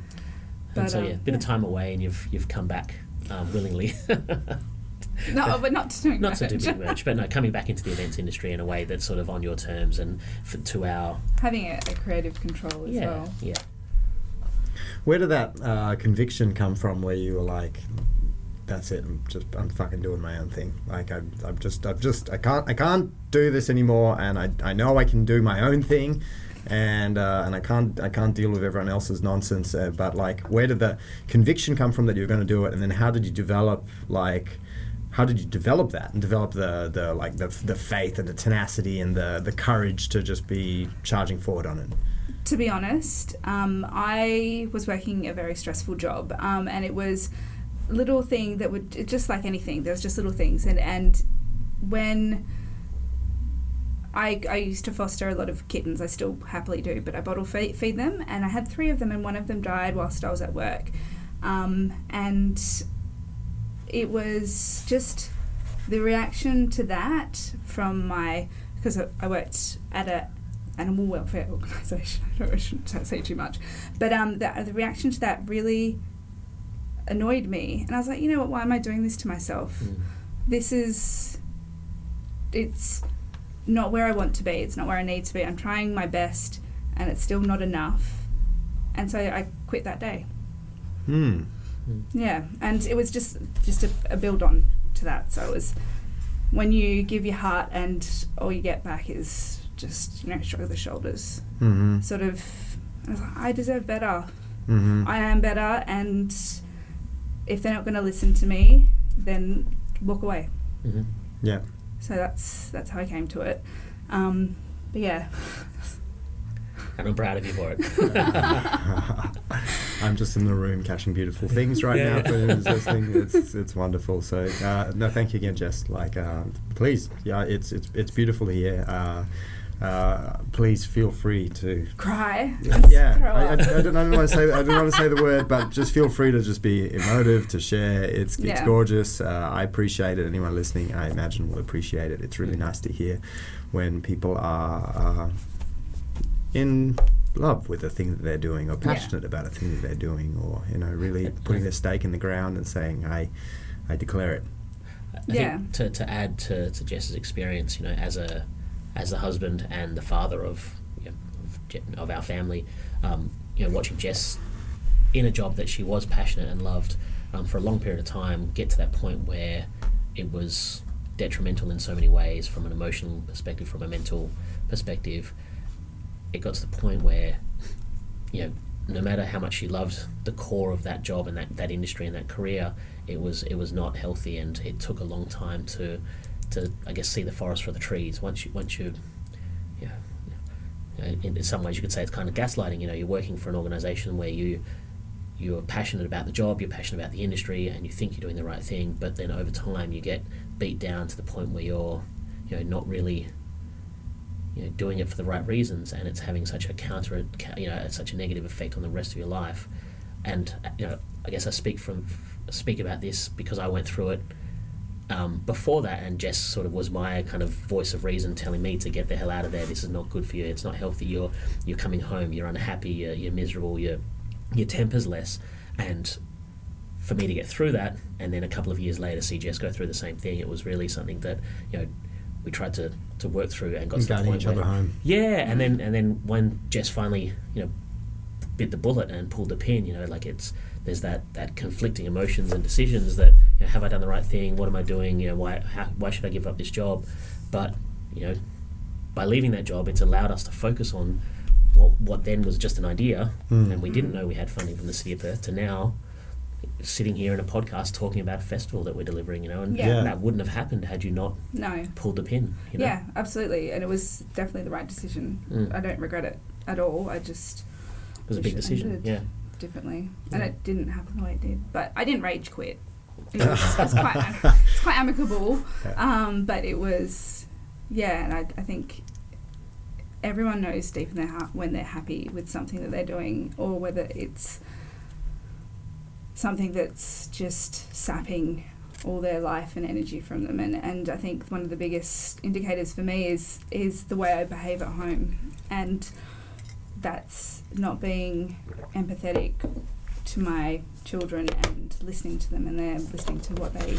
And so, bit of time away, and you've come back willingly.
No, but not to doing
Not
merch.
to do big merch, but no, coming back into the events industry in a way that's sort of on your terms and to our...
Having a creative control as well.
Yeah.
Where did that conviction come from, where you were like, that's it, I'm fucking doing my own thing. Like I can't do this anymore, and I know I can do my own thing, and I can't deal with everyone else's nonsense. But like, where did the conviction come from that you were going to do it, and then how did you develop that and develop the faith and the tenacity and the courage to just be charging forward on it?
To be honest, I was working a very stressful job, and it was little thing that would, just like anything, there was just little things, and when I used to foster a lot of kittens, I still happily do, but I bottle feed them, and I had 3 of them, and one of them died whilst I was at work, and it was just the reaction to that from because I worked at a animal welfare organisation. I shouldn't say too much, but the reaction to that really annoyed me, and I was like, you know what, why am I doing this to myself? It's not where I want to be, it's not where I need to be, I'm trying my best and it's still not enough, and so I quit that day. Yeah, and it was just a build on to that. So it was when you give your heart and all you get back is just, shrug the shoulders.
Mm-hmm.
Sort of, I was like, I deserve better.
Mm-hmm.
I am better, and if they're not going to listen to me, then walk away.
Mm-hmm. Yeah.
So that's how I came to it. But yeah.
And I'm proud of you for it.
I'm just in the room catching beautiful things right now for who's listening. It's wonderful. So no, thank you again, Jess. Like, please, it's beautiful to hear. Please feel free to
cry.
Yeah, I don't want to say the word, but just feel free to just be emotive, to share. It's gorgeous. I appreciate it. Anyone listening, I imagine, will appreciate it. It's really nice to hear when people are in love with the thing that they're doing, or passionate about a thing that they're doing, or really putting their stake in the ground and saying, I declare it.
I think to add to Jess's experience, as the husband and the father of our family, watching Jess in a job that she was passionate and loved for a long period of time get to that point where it was detrimental in so many ways, from an emotional perspective, from a mental perspective. It got to the point where, no matter how much she loved the core of that job and that industry and that career, it was not healthy, and it took a long time to I guess see the forest for the trees. Once you in some ways you could say it's kind of gaslighting. You're working for an organisation where you're passionate about the job, you're passionate about the industry, and you think you're doing the right thing, but then over time you get beat down to the point where you're not really doing it for the right reasons, and it's having such a such a negative effect on the rest of your life. And I guess I speak about this because I went through it before that, and Jess sort of was my kind of voice of reason telling me to get the hell out of there. This is not good for you. It's not healthy. You're coming home. You're unhappy. You're miserable. Your temper's less. And for me to get through that, and then a couple of years later see Jess go through the same thing, it was really something that we tried to work through and got to the point
each other home.
Yeah, and then when Jess finally bit the bullet and pulled the pin, there's that conflicting emotions and decisions that have I done the right thing? What am I doing? Why should I give up this job? But by leaving that job, it's allowed us to focus on what then was just an idea, and we didn't know we had funding from the City of Perth, to now sitting here in a podcast talking about a festival that we're delivering, and that wouldn't have happened had you not pulled the pin.
Yeah, absolutely, and it was definitely the right decision. I don't regret it at all. It
was a big decision. Yeah.
Differently, and it didn't happen the way it did. But I didn't rage quit. It's quite amicable, but it was, and I think everyone knows deep in their heart when they're happy with something that they're doing, or whether it's something that's just sapping all their life and energy from them. And I think one of the biggest indicators for me is the way I behave at home, and that's not being empathetic to my children and listening to them, and they're listening to what they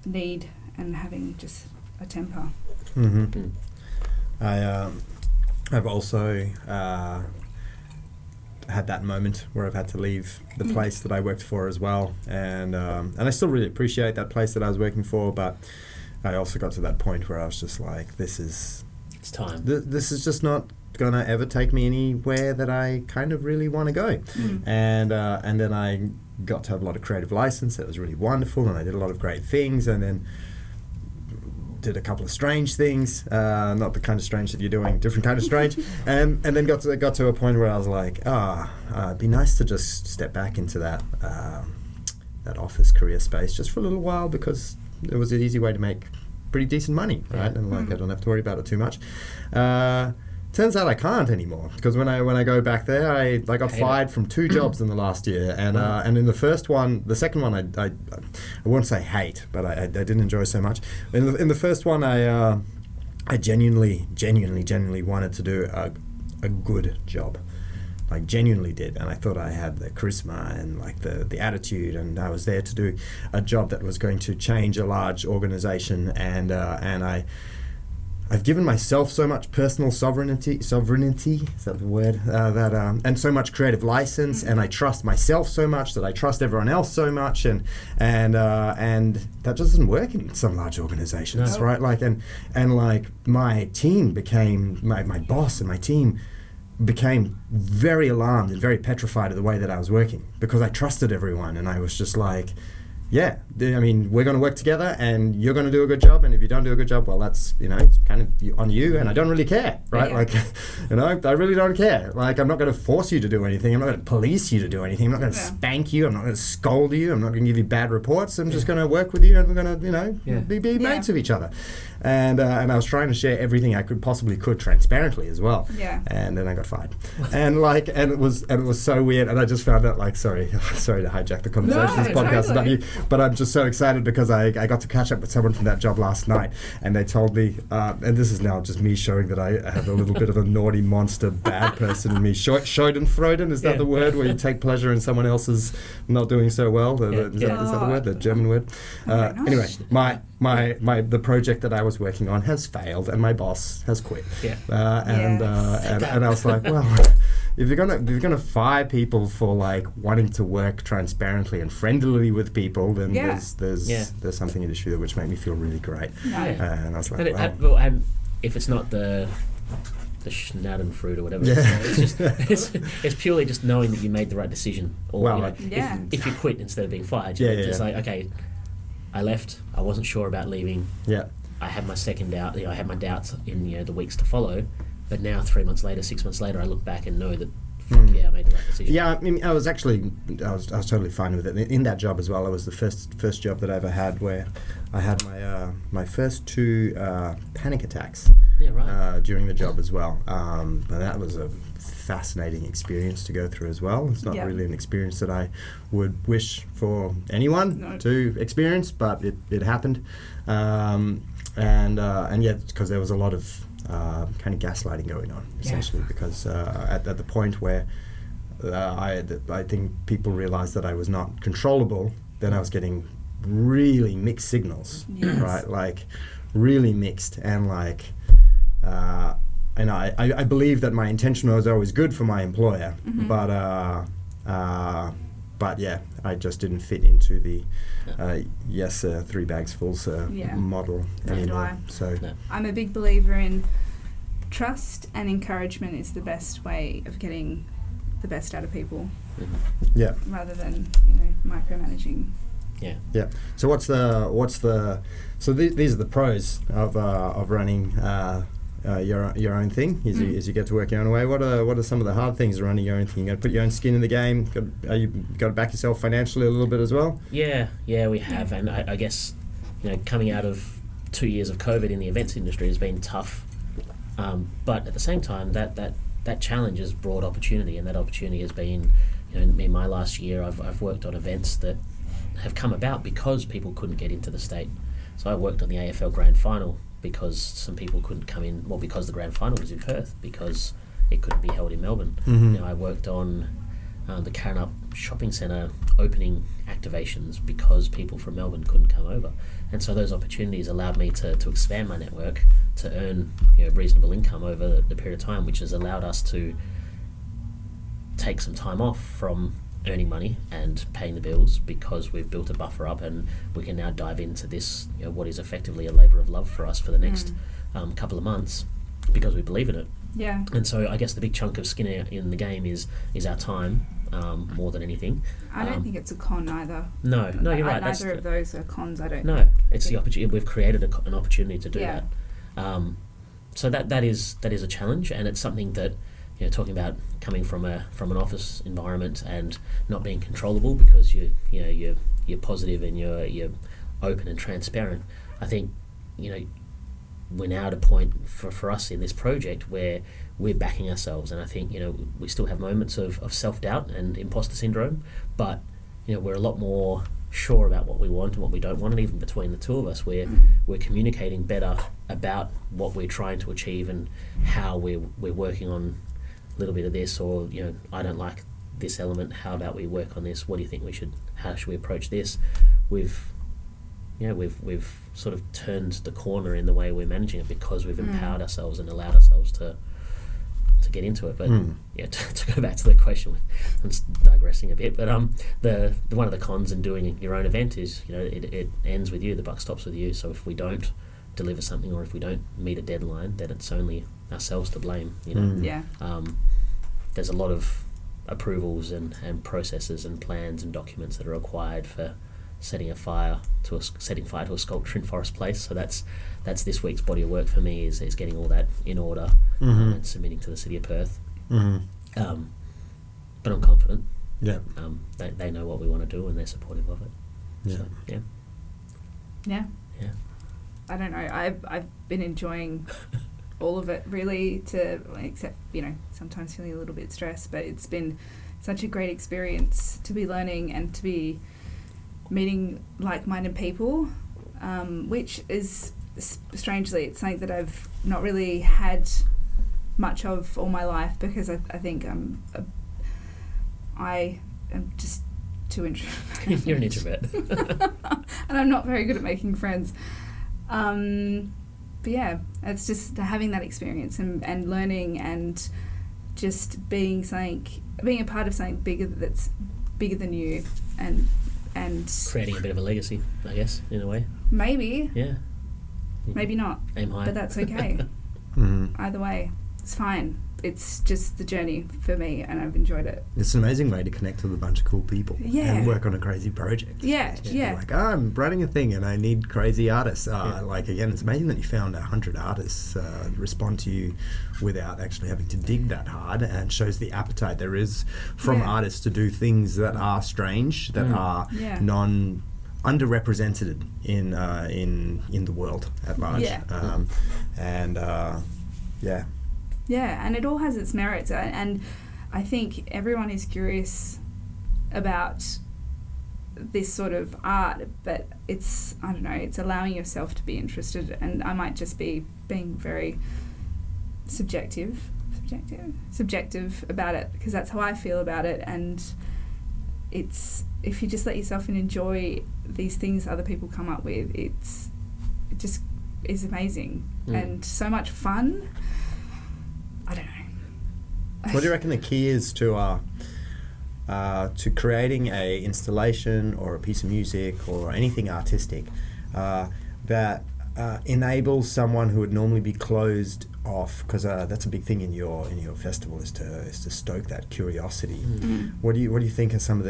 need and having just a temper.
I've also had that moment where I've had to leave the place that I worked for as well, and I still really appreciate that place that I was working for, but I also got to that point where I was just like, it's
time.
This is just not gonna ever take me anywhere that I kind of really want to go. And then I got to have a lot of creative license. It was really wonderful, and I did a lot of great things, and then did a couple of strange things, not the kind of strange that you're doing, different kind of strange, and then got to a point where I was like, it'd be nice to just step back into that office career space just for a little while, because it was an easy way to make pretty decent money, right? And I don't have to worry about it too much. Turns out I can't anymore, because when I go back there, I got fired from 2 jobs in the last year, and in the second one I won't say hate, but I didn't enjoy so much. In the first one, I genuinely wanted to do a good job, like genuinely did, and I thought I had the charisma and like the attitude, and I was there to do a job that was going to change a large organization, and I've given myself so much personal sovereignty, is that the word? And so much creative license, and I trust myself so much that I trust everyone else so much, and that doesn't work in some large organizations, right? Like, and like my team became, my boss and my team became very alarmed and very petrified of the way that I was working, because I trusted everyone, and I was just like, yeah, I mean, we're going to work together, and you're going to do a good job, and if you don't do a good job, well, that's, it's kind of on you, and I don't really care, right? Like, I really don't care. Like, I'm not going to force you to do anything. I'm not going to police you to do anything. I'm not going to spank you. I'm not going to scold you. I'm not going to give you bad reports. I'm just going to work with you, and we're going to, be mates of each other. And I was trying to share everything I could transparently as well. Yeah. And then I got fired. and it was so weird. And I just found out, like, sorry to hijack the conversation, this podcast about you, but I'm just so excited because I got to catch up with someone from that job last night, and they told me, and this is now just me showing that I have a little bit of a naughty monster bad person in me. Schadenfreude, is that the word, where you take pleasure in someone else's not doing so well? Is that the word, the German word? Anyway, the project that I was working on has failed, and my boss has quit. And I was like, well, if you're gonna fire people for like wanting to work transparently and friendly with people, then there's something in the issue which made me feel really great. And I was like,
and if it's not the the Schnaden fruit or whatever.
Yeah.
It's purely just knowing that you made the right decision. Or
Well,
if you quit instead of being fired, it's like, okay, I left. I wasn't sure about leaving.
Yeah.
I had my second doubt. I had my doubts in the weeks to follow, but now 3 months later, 6 months later, I look back and know that I made the right decision.
Yeah, I mean, I was totally fine with it. In that job as well, it was the first job that I ever had where I had my first 2 panic attacks.
Yeah, right.
During the job as well. And that was a fascinating experience to go through as well. It's not really an experience that I would wish for anyone to experience, but it happened. And yet, because there was a lot of kind of gaslighting going on, essentially, because at the point where I think people realized that I was not controllable, then I was getting really mixed signals, right? Like, really mixed, and like, and I believe that my intention was always good for my employer, but yeah, I just didn't fit into the yes sir, 3 bags full sir model anymore. So
I'm a big believer in trust, and encouragement is the best way of getting the best out of people.
Yeah.
Rather than micromanaging.
Yeah.
Yeah. So these are the pros of running your own thing. Is you get to work your own way. What are some of the hard things of running your own thing? You got to put your own skin in the game. You got to back yourself financially a little bit as well.
Yeah, we have, and I guess coming out of 2 years of COVID in the events industry has been tough. But at the same time, that challenge has brought opportunity, and that opportunity has been, in my last year, I've worked on events that have come about because people couldn't get into the state. So I worked on the AFL Grand Final because some people couldn't come in, well, because the Grand Final was in Perth, because it couldn't be held in Melbourne. I worked on the Karrinyup Shopping Centre opening activations because people from Melbourne couldn't come over. And so those opportunities allowed me to expand my network, to earn reasonable income over the period of time, which has allowed us to take some time off from earning money and paying the bills, because we've built a buffer up, and we can now dive into this, what is effectively a labour of love for us for the next couple of months, because we believe in it.
Yeah.
And so I guess the big chunk of skin in the game is our time, more than anything.
I don't think it's a con either.
No, you're right.
Neither of those are cons, I don't think.
No, it's the opportunity. We've created an opportunity to do that. So that is a challenge, and it's something that, talking about coming from an office environment and not being controllable because you're positive and you're open and transparent. I think we're now at a point for us in this project where we're backing ourselves, and I think we still have moments of self-doubt and imposter syndrome, but we're a lot more sure about what we want and what we don't want, and even between the two of us we're communicating better about what we're trying to achieve and how we're working on a little bit of this, or I don't like this element, how about we work on this, what do you think how should we approach this? We've sort of turned the corner in the way we're managing it, because we've empowered ourselves and allowed ourselves to get into it. But to go back to the question, I'm digressing a bit, but the one of the cons in doing your own event is it ends with you, the buck stops with you. So if we don't deliver something, or if we don't meet a deadline, then it's only ourselves to blame. There's a lot of approvals and processes and plans and documents that are required for setting fire to a sculpture in Forest Place. So that's this week's body of work for me, is getting all that in order and submitting to the City of Perth. But I'm confident.
Yeah.
They know what we want to do, and they're supportive of it.
Yeah.
So,
Yeah. I don't know. I've been enjoying all of it, really, except sometimes feeling a little bit stressed. But it's been such a great experience to be learning and to be meeting like-minded people, which is strangely, it's something that I've not really had much of all my life, because I think I am just too introverted.
You're an introvert.
And I'm not very good at making friends. But yeah, it's just having that experience and learning, and just being a part of something bigger that's bigger than you, and
creating a bit of a legacy, I guess, in a way.
Maybe.
Yeah.
Maybe not.
Aim high.
But that's okay. Either way. it's fine. It's just the journey for me, and I've enjoyed it.
It's an amazing way to connect with a bunch of cool people and work on a crazy project.
Yeah.
Like, I'm running a thing and I need crazy artists. Like, again, it's amazing that you found 100 artists respond to you without actually having to dig that hard, and shows the appetite there is from artists to do things that are strange, that are underrepresented in the world at large.
Yeah, and it all has its merits, and I think everyone is curious about this sort of art, but it's, I don't know, it's allowing yourself to be interested, and I might just be being very subjective about it, because that's how I feel about it, and it's, if you just let yourself enjoy these things other people come up with, it just is amazing and so much fun. I don't know.
What do you reckon the key is to creating a installation or a piece of music or anything artistic that enables someone who would normally be closed off? Because that's a big thing in your festival, is to stoke that curiosity. What do you think are some of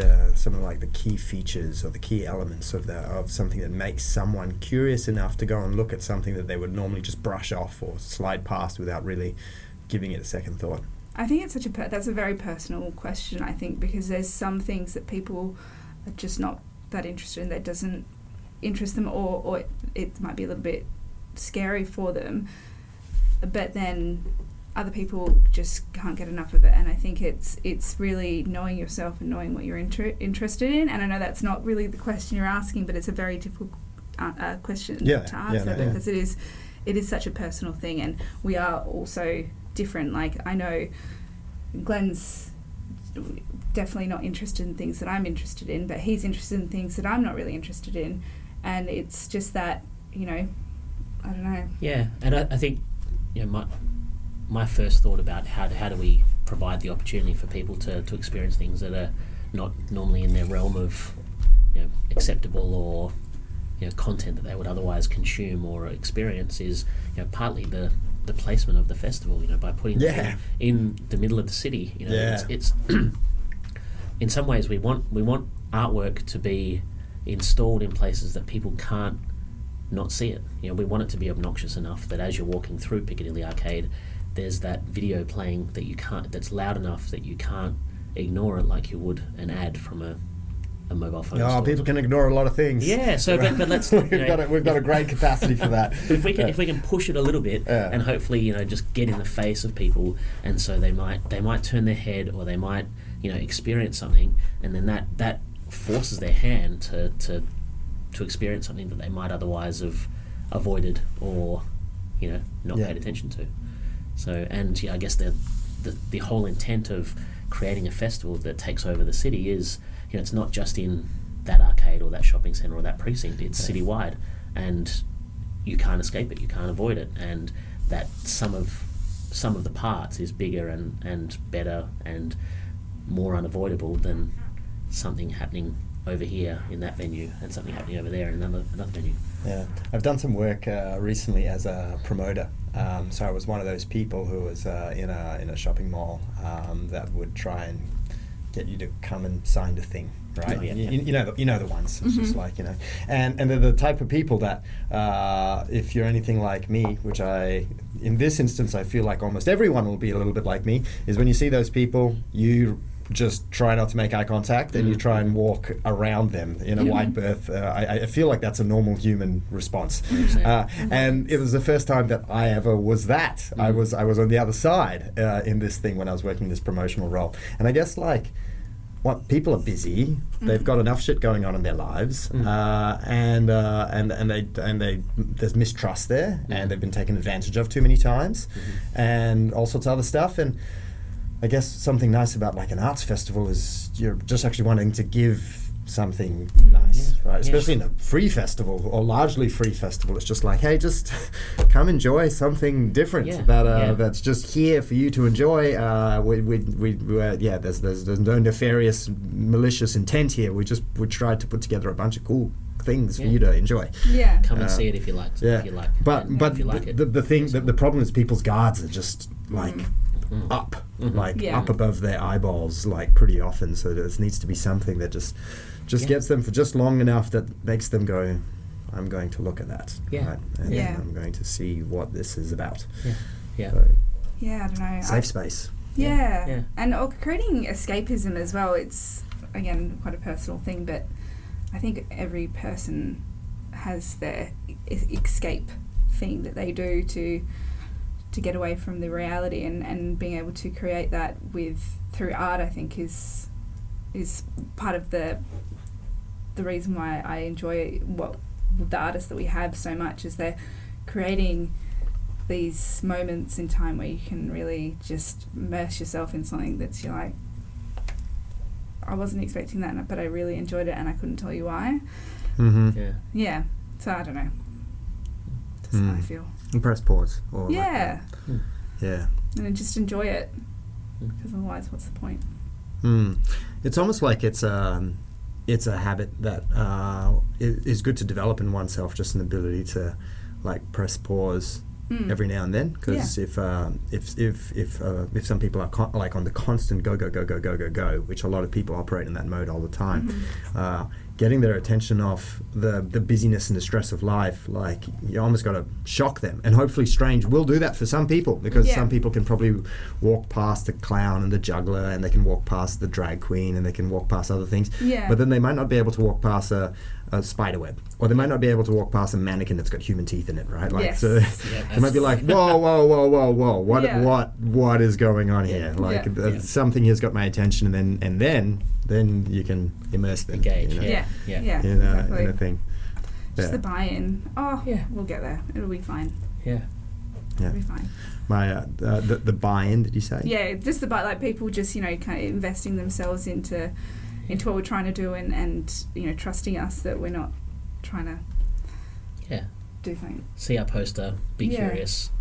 like the key features or the key elements of something that makes someone curious enough to go and look at something that they would normally just brush off or slide past without really giving it a second thought?
I think it's that's a very personal question, I think, because there's some things that people are just not that interested in, that doesn't interest them, or it might be a little bit scary for them, but then other people just can't get enough of it. And I think it's really knowing yourself and knowing what you're interested in. And I know that's not really the question you're asking, but it's a very difficult question to answer, because it is such a personal thing, and we are also different. Like, I know Glenn's definitely not interested in things that I'm interested in, but he's interested in things that I'm not really interested in, and it's just that, I don't know.
Yeah, and I think, my first thought about how do we provide the opportunity for people to experience things that are not normally in their realm of acceptable or content that they would otherwise consume or experience is partly the placement of the festival, by putting it in the middle of the city. It's in some ways we want artwork to be installed in places that people can't not see it. We want it to be obnoxious enough that as you're walking through Piccadilly Arcade, there's that video playing that's loud enough that you can't ignore it like you would an ad from a mobile phone store.
People can ignore a lot of things.
Yeah, so but let's
we've got a great capacity for that.
But if we can push it a little bit and hopefully just get in the face of people, and so they might turn their head, or they might experience something, and then that forces their hand to experience something that they might otherwise have avoided or not paid attention to. So, and I guess the whole intent of creating a festival that takes over the city is, it's not just in that arcade or that shopping centre or that precinct, it's citywide, and you can't escape it, you can't avoid it, and that some of the parts is bigger and better and more unavoidable than something happening over here in that venue and something happening over there in another venue.
Yeah, I've done some work recently as a promoter. So I was one of those people who was in a shopping mall that would try and get you to come and sign the thing, right?
Oh, yeah,
you know the ones. It's just like, and they're the type of people that if you're anything like me, which in this instance I feel like almost everyone will be a little bit like me, is when you see those people, you just try not to make eye contact and you try and walk around them in a wide berth. I feel like that's a normal human response. And it was the first time that I ever was that. I was on the other side in this thing when I was working this promotional role. And I guess people are busy. They've got enough shit going on in their lives, and there's mistrust there, and they've been taken advantage of too many times, and all sorts of other stuff. And I guess something nice about like an arts festival is you're just actually wanting to give something nice, right? Especially in a free festival or largely free festival. It's just like, hey, just come enjoy something different that's just here for you to enjoy. There's no nefarious, malicious intent here. We tried to put together a bunch of cool things for you to enjoy.
Come and see it if you like.
But the problem is people's guards are just like up,
Yeah.
up above their eyeballs, like pretty often. So there needs to be something that just gets them for just long enough that makes them go, I'm going to look at that.
Yeah.
Right? And
Yeah.
I'm going to see what this is about.
Yeah. Yeah.
So,
Yeah, I don't know.
safe space.
Yeah.
Yeah.
And creating escapism as well, it's, again, quite a personal thing, but I think every person has their escape thing that they do to get away from the reality, and being able to create that through art, I think is part of the reason why I enjoy the artists that we have so much, is they're creating these moments in time where you can really just immerse yourself in something that's, you're like, I wasn't expecting that, but I really enjoyed it and I couldn't tell you why.
Mm-hmm.
Yeah.
Yeah, so I don't know. That's how I feel.
And press pause. Or
Yeah,
yeah.
and then just enjoy it, because otherwise what's the point?
It's almost like it's a habit that is good to develop in oneself, just an ability to like press pause every now and then, because if some people are like on the constant go, which a lot of people operate in that mode all the time, getting their attention off the busyness and the stress of life, like you almost got to shock them. And hopefully Strange will do that for some people, because some people can probably walk past the clown and the juggler, and they can walk past the drag queen, and they can walk past other things, but then they might not be able to walk past a spider web, or they might not be able to walk past a mannequin that's got human teeth in it, right? Like, so they might be like, whoa, what is going on here? Like, something has got my attention, and then you can immerse them.
Engage.
You know,
in
in a thing.
Just the buy-in. We'll get there. It'll be fine.
Yeah.
It'll be fine.
My the buy-in, did you say?
Yeah, just the buy, like people just, kind of investing themselves into what we're trying to do, and trusting us that we're not trying to do things.
See our poster, be curious,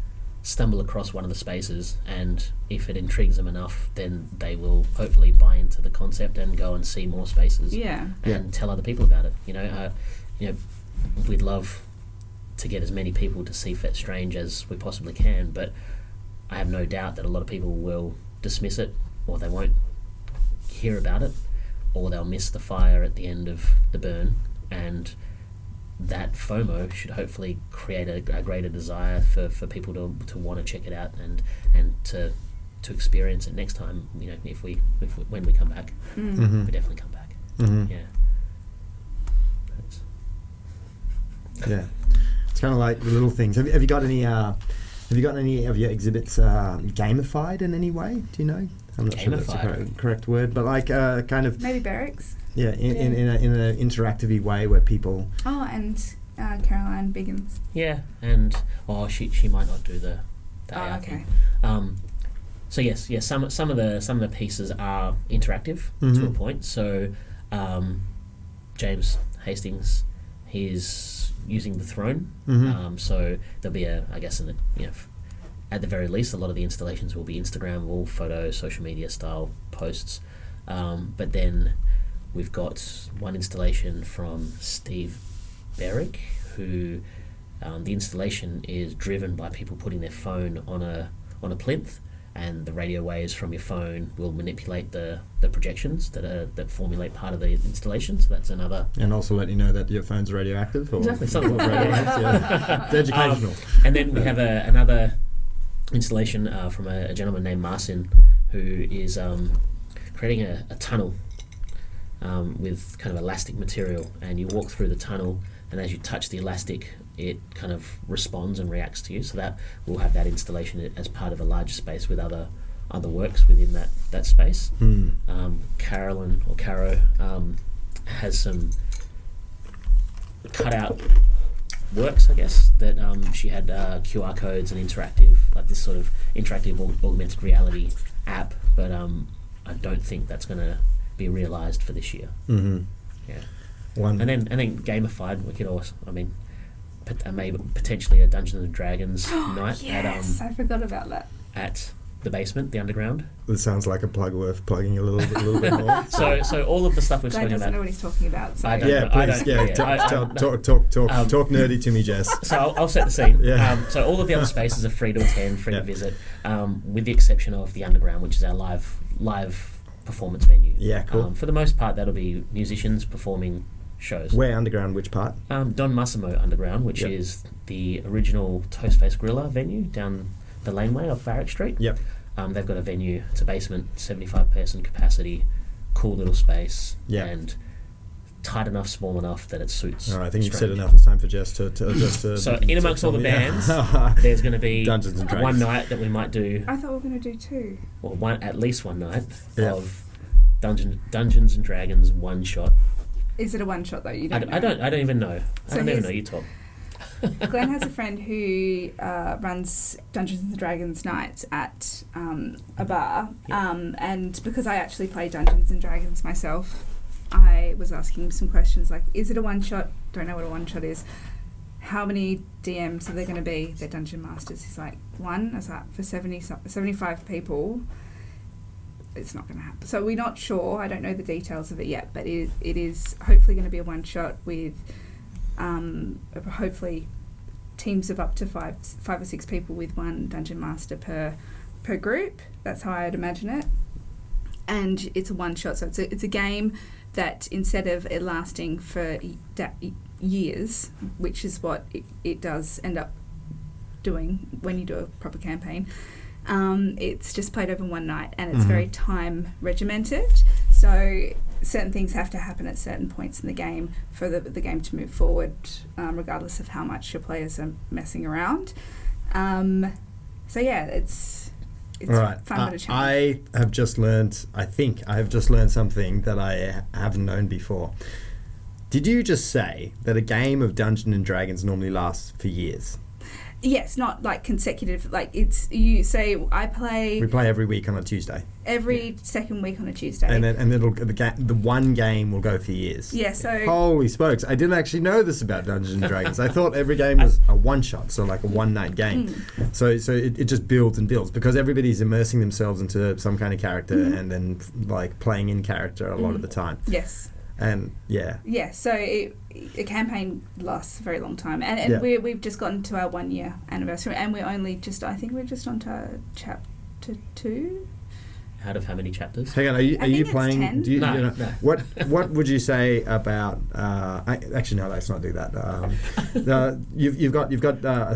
stumble across one of the spaces, and if it intrigues them enough, then they will hopefully buy into the concept and go and see more spaces. And tell other people about it. We'd love to get as many people to see Fet Strange as we possibly can, but I have no doubt that a lot of people will dismiss it, or they won't hear about it, or they'll miss the fire at the end of the burn, and that FOMO should hopefully create a greater desire for people to want to check it out and to experience it next time. When we come back, we definitely come back.
It's kind of like the little things. Have you got any of your exhibits gamified in any way? Do you know? I'm not sure that's the correct word, but like kind of
maybe barracks.
Yeah, in an interactive way where people.
Oh, and Caroline Biggins.
Yeah, and she might not do the AR
okay.
thing. So yes, some of the pieces are interactive to a point. So James Hastings, he's using the throne. So there'll be at the very least, a lot of the installations will be Instagrammable, photo, social media style posts. But then we've got one installation from Steve Berrick, who the installation is driven by people putting their phone on a plinth, and the radio waves from your phone will manipulate the projections that formulate part of the installation. So that's another.
And also let you know that your phone's radioactive. Or
exactly. Something like
radio waves, It's educational.
And then we have another installation from a gentleman named Marcin, who is creating a tunnel with kind of elastic material, and you walk through the tunnel, and as you touch the elastic, it kind of responds and reacts to you. So that we'll have that installation as part of a larger space with other works within that space. Carolyn or Caro has some cutout works, I guess, that she had QR codes and interactive, like this sort of interactive augmented reality app, but I don't think that's going to be realised for this year. And then gamified, we could also, maybe potentially a Dungeons and Dragons night.
Yes, I forgot about that.
At the basement, the underground.
This sounds like a plug worth plugging a little bit more.
So all of the stuff we've
Glenn
spoken
doesn't
about.
know what he's talking about. So.
Talk nerdy to me, Jess.
So I'll set the scene.
Yeah.
So all of the other spaces are free to attend, free to visit, with the exception of the underground, which is our live performance venue.
Yeah, cool.
For the most part, that'll be musicians performing shows.
Where underground? Which part?
Don Massimo Underground, which is the original Toastface Griller venue down the laneway of Farrack Street.
Yep.
They've got a venue. It's a basement, 75-person capacity, cool little space, and tight enough, small enough that it suits.
All right, I think you've said
Strange.
enough. It's time for Jess to
So in amongst all the bands, there's going to be
Dungeons and Dragons.
one night that we might do.
I thought we were going to do 2.
Or at least one night of Dungeons and Dragons one shot.
Is it a one shot though? You don't.
I don't even know.
So
I don't even know. You talk.
Glenn has a friend who runs Dungeons and Dragons nights at a bar, and because I actually play Dungeons and Dragons myself, I was asking him some questions like, is it a one shot? Don't know what a one shot is. How many DMs are there going to be? They're dungeon masters. He's like, 1. I was like, for 75 people, it's not going to happen. So we're not sure. I don't know the details of it yet, but it is hopefully going to be a one shot with hopefully teams of up to five or six people with one dungeon master per group. That's how I'd imagine it. And it's a one shot, so it's a game that instead of it lasting for years, which is what it does end up doing when you do a proper campaign, it's just played over one night, and it's very time regimented. So certain things have to happen at certain points in the game for the game to move forward, regardless of how much your players are messing around. So yeah, it's
all right.
fun but a challenge.
I have just learned. I think I have just learned something that I haven't known before. Did you just say that a game of Dungeons and Dragons normally lasts for years?
Yes, not like consecutive. Like it's you say I play.
We play every week on a Tuesday.
Every second week on a Tuesday.
And the one game will go for years.
Yeah. So.
Holy smokes! I didn't actually know this about Dungeons and Dragons. I thought every game was a one shot, so like a one night game. So it just builds and builds because everybody's immersing themselves into some kind of character and then like playing in character a lot of the time.
Yes.
And yeah.
Yeah, so a campaign lasts a very long time, and we've just gotten to our 1 year anniversary, and we're only just on to chapter 2.
Out of how many chapters?
Hang on, are you
it's
playing?
10.
Do you,
No,
you know,
no.
What would you say about? Actually, no, let's not do that. You've got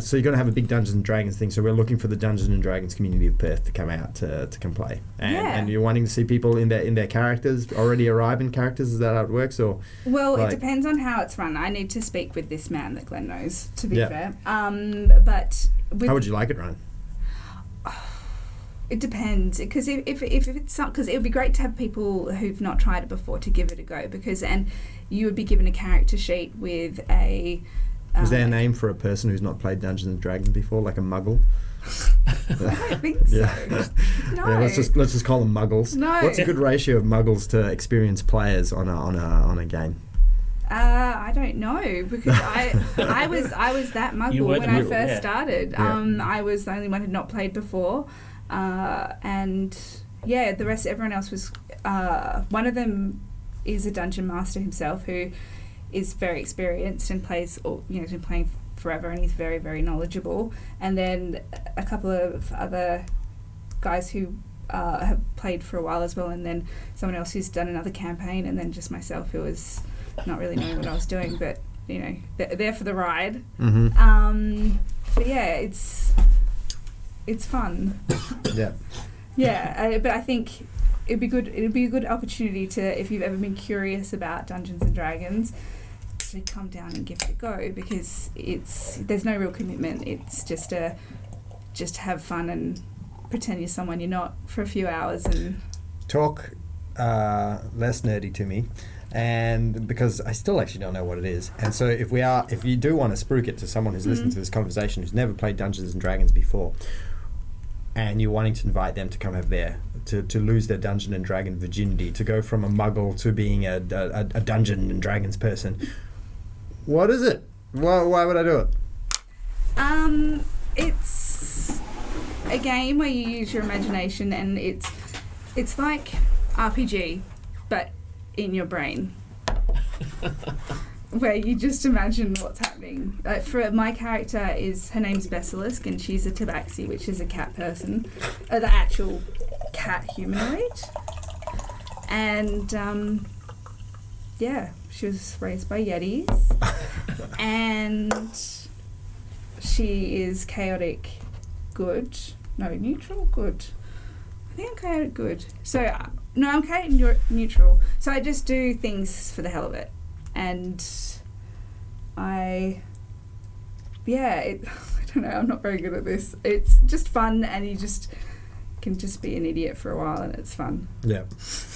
so you're going to have a big Dungeons and Dragons thing. So we're looking for the Dungeons and Dragons community of Perth to come out to come play, and you're wanting to see people in their characters already arrive in characters. Is that how it works, or?
Well,
like,
it depends on how it's run. I need to speak with this man that Glenn knows. To be
Yeah.
fair, but
how would you like it run?
It depends, because if it's not, because it would be great to have people who've not tried it before to give it a go, and you would be given a character sheet with a.
Is there a name for a person who's not played Dungeons and Dragons before, like a muggle?
I don't think so.
Yeah.
No.
Yeah, let's just call them muggles.
No.
What's a good ratio of muggles to experienced players on a game?
I don't know, because I was that muggle when I first started. I was the only one who'd not played before. And yeah, everyone else was. One of them is a dungeon master himself, who is very experienced and plays. He's been playing forever, and he's very, very knowledgeable. And then a couple of other guys who have played for a while as well, and then someone else who's done another campaign, and then just myself, who was not really knowing what I was doing, but they're there for the ride. But yeah, it's fun.
Yeah.
Yeah, but I think it'd be a good opportunity to, if you've ever been curious about Dungeons and Dragons, to come down and give it a go, because there's no real commitment. It's just to have fun and pretend you're someone you're not for a few hours and
talk less nerdy to me. And because I still actually don't know what it is, and so if you do want to spruik it to someone who's listening to this conversation who's never played Dungeons and Dragons before, and you're wanting to invite them to come over there to lose their Dungeon and Dragon virginity, to go from a muggle to being a Dungeon and Dragons person, what is it? Why would I do it?
a game where you use your imagination, and it's like RPG, but in your brain. Where you just imagine what's happening. For my character her name's Basilisk, and she's a tabaxi, which is a cat person, the actual cat humanoid. And she was raised by Yetis, and she is chaotic good. No, neutral good. I think I'm chaotic good. So no, I'm chaotic neutral. So I just do things for the hell of it. And I don't know, I'm not very good at this. It's just fun, and you just can just be an idiot for a while, and it's fun.
Yeah.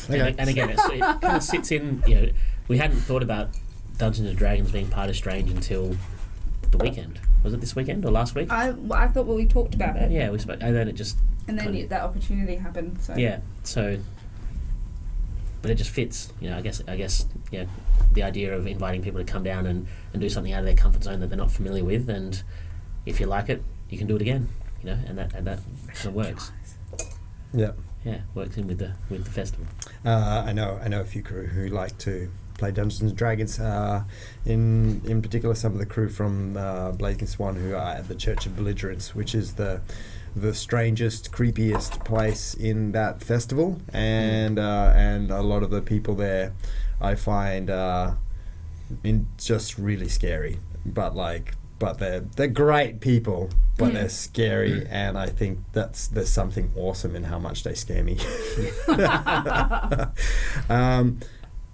Okay.
And again, it kind of sits in, we hadn't thought about Dungeons & Dragons being part of Strange until the weekend. Was it this weekend or last week?
I thought, we talked about it.
Yeah, we spoke, and then it just...
And then that opportunity happened, so...
Yeah, so... But it just fits, I guess, the idea of inviting people to come down and do something out of their comfort zone that they're not familiar with, and if you like it, you can do it again, and that kind of works.
Yeah.
Yeah, works in with the festival.
I know a few crew who like to play Dungeons and Dragons. In particular, some of the crew from Blazing Swan who are at the Church of Belligerence, which is the strangest, creepiest place in that festival, and a lot of the people there I find just really scary, but they're great people, but they're scary, and I think there's something awesome in how much they scare me.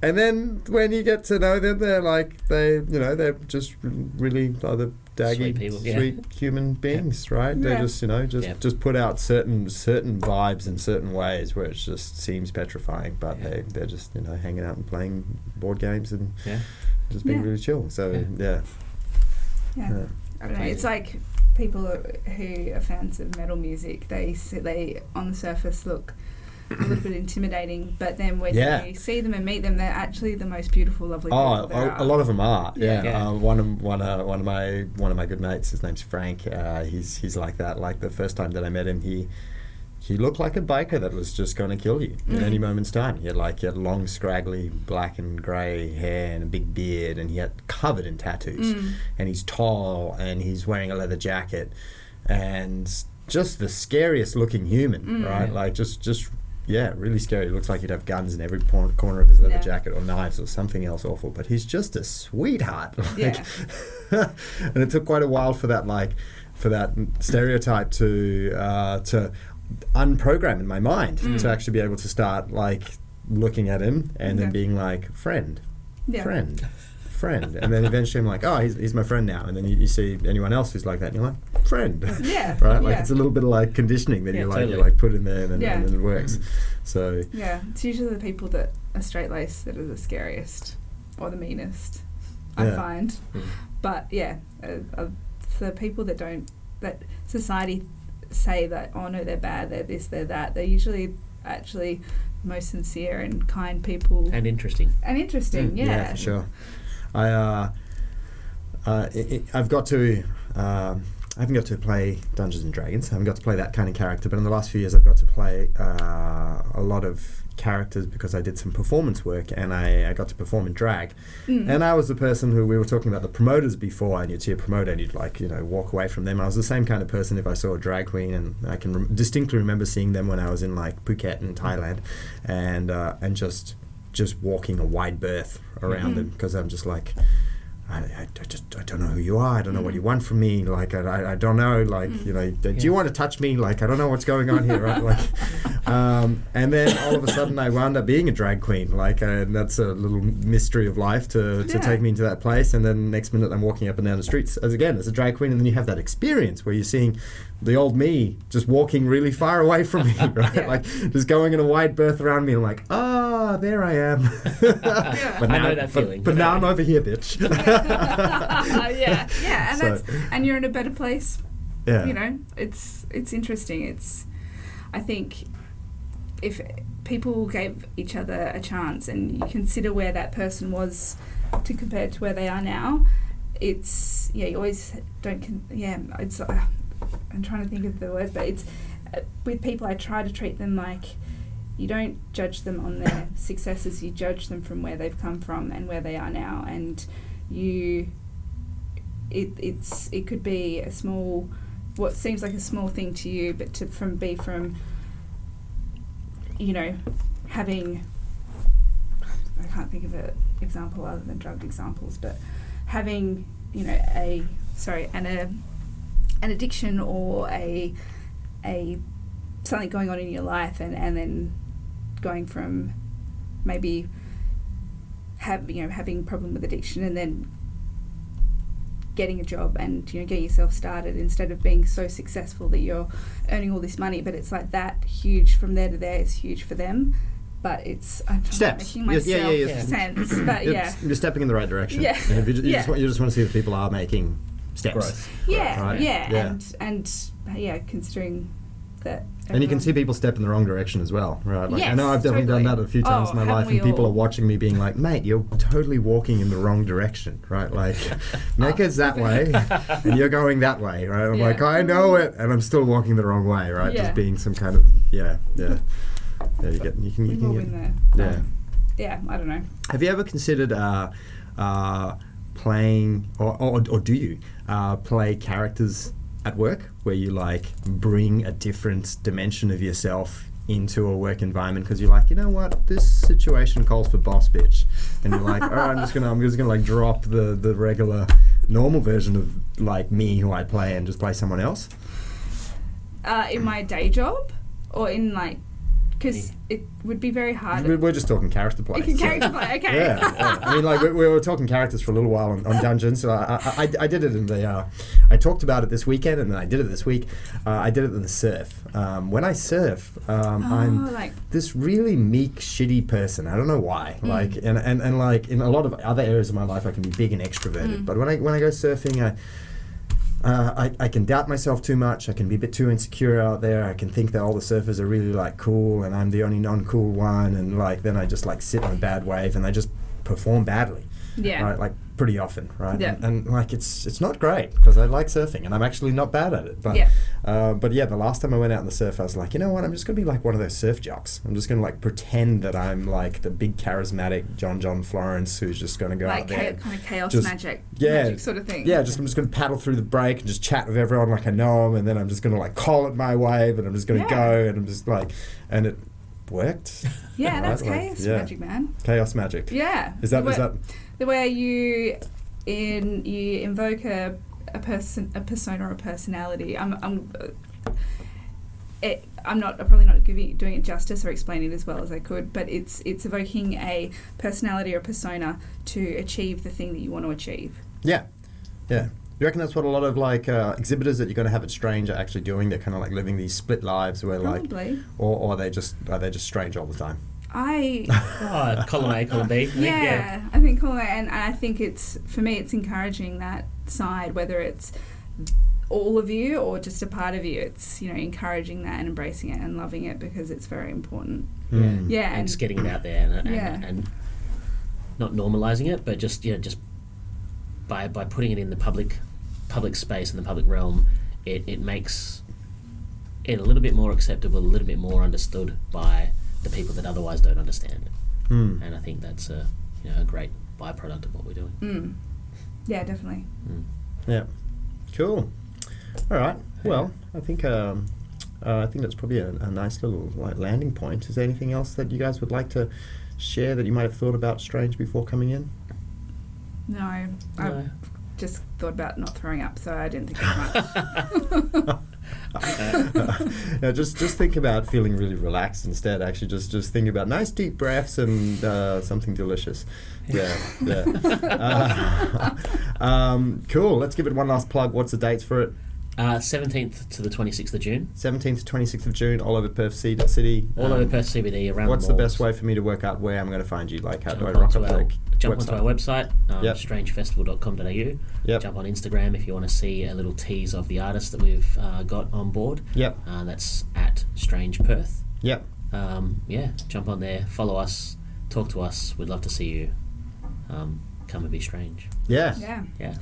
And then when you get to know them, they're just really other daggy, sweet human beings, right?
Yeah.
They're just put out certain vibes in certain ways where it just seems petrifying, but they're just hanging out and playing board games and just being really chill. So
Yeah. I don't know. It's like people who are fans of metal music. They on the surface look a little bit intimidating, but then when you see them and meet them, they're actually the most beautiful, lovely people there are.
A lot of them are.
Yeah.
One of my good mates, his name's Frank. He's like that. Like the first time that I met him, he looked like a biker that was just going to kill you in any moment's time. He had long, scraggly, black and grey hair and a big beard, and he had covered in tattoos. And he's tall, and he's wearing a leather jacket, and just the scariest looking human, right? Like just really scary. It looks like he'd have guns in every corner of his leather jacket, or knives, or something else awful. But he's just a sweetheart. And it took quite a while for that stereotype to unprogram in my mind, to actually be able to start looking at him and then being like, friend, and then eventually I'm like, oh, he's my friend now. And then you see anyone else who's like that, and you're like, friend, right? It's a little bit of conditioning that you put in there, and then it works. So
it's usually the people that are straight-laced that are the scariest or the meanest, I find. But the people that society say that, oh no, they're bad, they're this, they're that, they're usually actually most sincere and kind people,
and interesting.
Yeah, for sure. I haven't got to play Dungeons and Dragons. I haven't got to play that kind of character, but in the last few years I've got to play a lot of characters because I did some performance work, and I got to perform in drag. And I was the person who, we were talking about the promoters before, and you'd see a promoter and you'd walk away from them. I was the same kind of person if I saw a drag queen, and I can distinctly remember seeing them when I was in Phuket in Thailand, and just walking a wide berth around them, because I'm just like, I don't know who you are. I don't know what you want from me. I don't know. Do you want to touch me? I don't know what's going on here, right? And then all of a sudden I wound up being a drag queen. And that's a little mystery of life to take me into that place. And then next minute I'm walking up and down the streets as a drag queen. And then you have that experience where you're seeing the old me just walking really far away from me, right? Just going in a wide berth around me, and I'm like, there I am.
But now, I know that feeling.
But now I'm over here, bitch.
And you're in a better place.
Yeah.
It's interesting. I think if people gave each other a chance and you consider where that person was to compare to where they are now, you always don't. I'm trying to think of the words, but with people, I try to treat them like you don't judge them on their successes, you judge them from where they've come from and where they are now. And it could be a small, what seems like a small thing to you, but from you know, having, I can't think of an example other than drug examples, but having, you know, an addiction or a something going on in your life, and then going from maybe having a problem with addiction and then getting a job and, you know, getting yourself started instead of being so successful that you're earning all this money. But it's like that huge from there to there is huge for them. But it's, I'm not making myself sense. But
you're stepping in the right direction.
Yeah.
And you just want to see that people are making steps.
Growth.
Right?
Considering that.
And you can see people step in the wrong direction as well, right? Like,
yes,
I know I've definitely done that a few times in my life, and people are watching me being like, mate, you're totally walking in the wrong direction, right? Like, Mecca's that way, and you're going that way, right? I'm like, I know it, and I'm still walking the wrong way, right? Just being some kind of, Yeah, you can get.
Yeah, I don't know.
Have you ever considered playing, or do you play characters at work, where you like bring a different dimension of yourself into a work environment because you're like, you know what, this situation calls for boss bitch, and you're like, all right, I'm just gonna like drop the regular normal version of like me who I play and just play someone else?
In my day job, or in like, because it would be very hard.
We're just talking character play.
Character play, okay.
Yeah. I mean, like we were talking characters for a little while on Dungeons. So I did it in the. I talked about it this weekend, and then I did it this week. I did it in the surf. When I surf, I'm like this really meek, shitty person. I don't know why. Like, and like in a lot of other areas of my life, I can be big and extroverted. But when I go surfing, I can doubt myself too much. I can be a bit too insecure out there. I can think that all the surfers are really like cool and I'm the only non-cool one, and like then I just like sit on a bad wave and I just perform badly. Yeah. Right, like pretty often, right? Yeah. And like it's not great because I like surfing and I'm actually not bad at it. But the last time I went out in the surf, I was like, you know what? I'm just gonna be like one of those surf jocks. I'm just gonna like pretend that I'm like the big charismatic John Florence who's just gonna go
like
out there,
kind of chaos magic sort of thing.
Yeah, I'm just gonna paddle through the break and just chat with everyone like I know them, and then I'm just gonna like call it my wave, and I'm just gonna go, and I'm just like, and it worked.
Yeah,
right?
that's chaos magic, man.
Chaos magic.
Yeah.
Is that
the way you invoke a persona or a personality? I'm probably not doing it justice or explaining it as well as I could, but it's evoking a personality or persona to achieve the thing that you want to achieve.
Yeah. You reckon that's what a lot of like exhibitors that you're going to have at Strange are actually doing? They're kind of like living these split lives where
probably.
Like, or are they just strange all the time?
Column A, column B.
I think column A, and I think for me it's encouraging that side, whether it's all of you or just a part of you. It's, you know, encouraging that and embracing it and loving it because it's very important. Yeah,
and just getting it out there and not normalizing it, but just by putting it in the public space and the public realm, it makes it a little bit more acceptable, a little bit more understood by the people that otherwise don't understand it. And I think that's a great byproduct of what we're doing.
Yeah, definitely.
Yeah, cool. All right. Well, I think that's probably a nice little like landing point. Is there anything else that you guys would like to share that you might have thought about Strange before coming in?
No. I just thought about not throwing up, so I didn't think of much.
Just think about feeling really relaxed instead. Actually, just think about nice deep breaths and something delicious. Yeah. Cool. Let's give it one last plug. What's the dates for it?
17th to the 26th of June.
17th to 26th of June, all over Perth City.
All over Perth CBD, around
what's
the
the best way for me to work out where I'm going to find you? Like, how do I rock up the
Jump onto our website, strangefestival.com.au. Jump on Instagram if you want to see a little tease of the artists that we've got on board. That's at Strange Perth. Jump on there, follow us, talk to us. We'd love to see you. Come and be strange.
Yeah.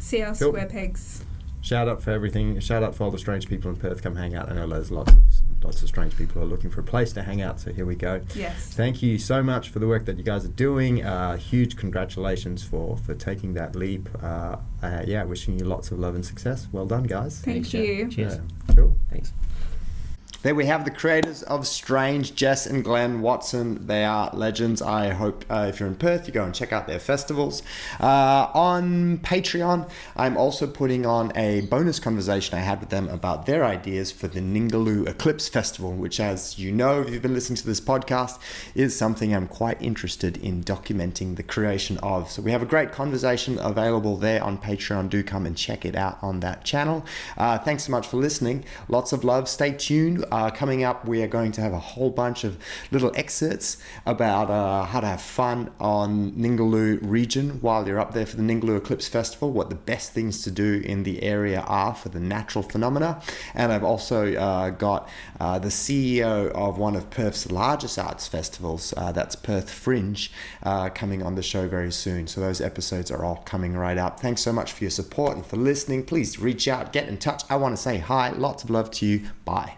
See our square pegs.
Shout out for everything. Shout out for all the strange people in Perth. Come hang out. I know there's lots of lots of strange people are looking for a place to hang out, so here we go.
Yes.
Thank you so much for the work that you guys are doing. Huge congratulations for taking that leap. Wishing you lots of love and success. Well done, guys.
Thank you.
Cheers.
Cool.
Thanks.
There we have the creators of Strange, Jess and Glenn Watson. They are legends. I hope if you're in Perth, you go and check out their festivals. On Patreon, I'm also putting on a bonus conversation I had with them about their ideas for the Ningaloo Eclipse Festival, which, as you know, if you've been listening to this podcast, is something I'm quite interested in documenting the creation of. So we have a great conversation available there on Patreon. Do come and check it out on that channel. Thanks so much for listening. Lots of love. Stay tuned. Coming up, we are going to have a whole bunch of little excerpts about how to have fun on Ningaloo region while you're up there for the Ningaloo Eclipse Festival, what the best things to do in the area are for the natural phenomena. And I've also got the CEO of one of Perth's largest arts festivals, that's Perth Fringe, coming on the show very soon. So those episodes are all coming right up. Thanks so much for your support and for listening. Please reach out, get in touch. I want to say hi. Lots of love to you. Bye.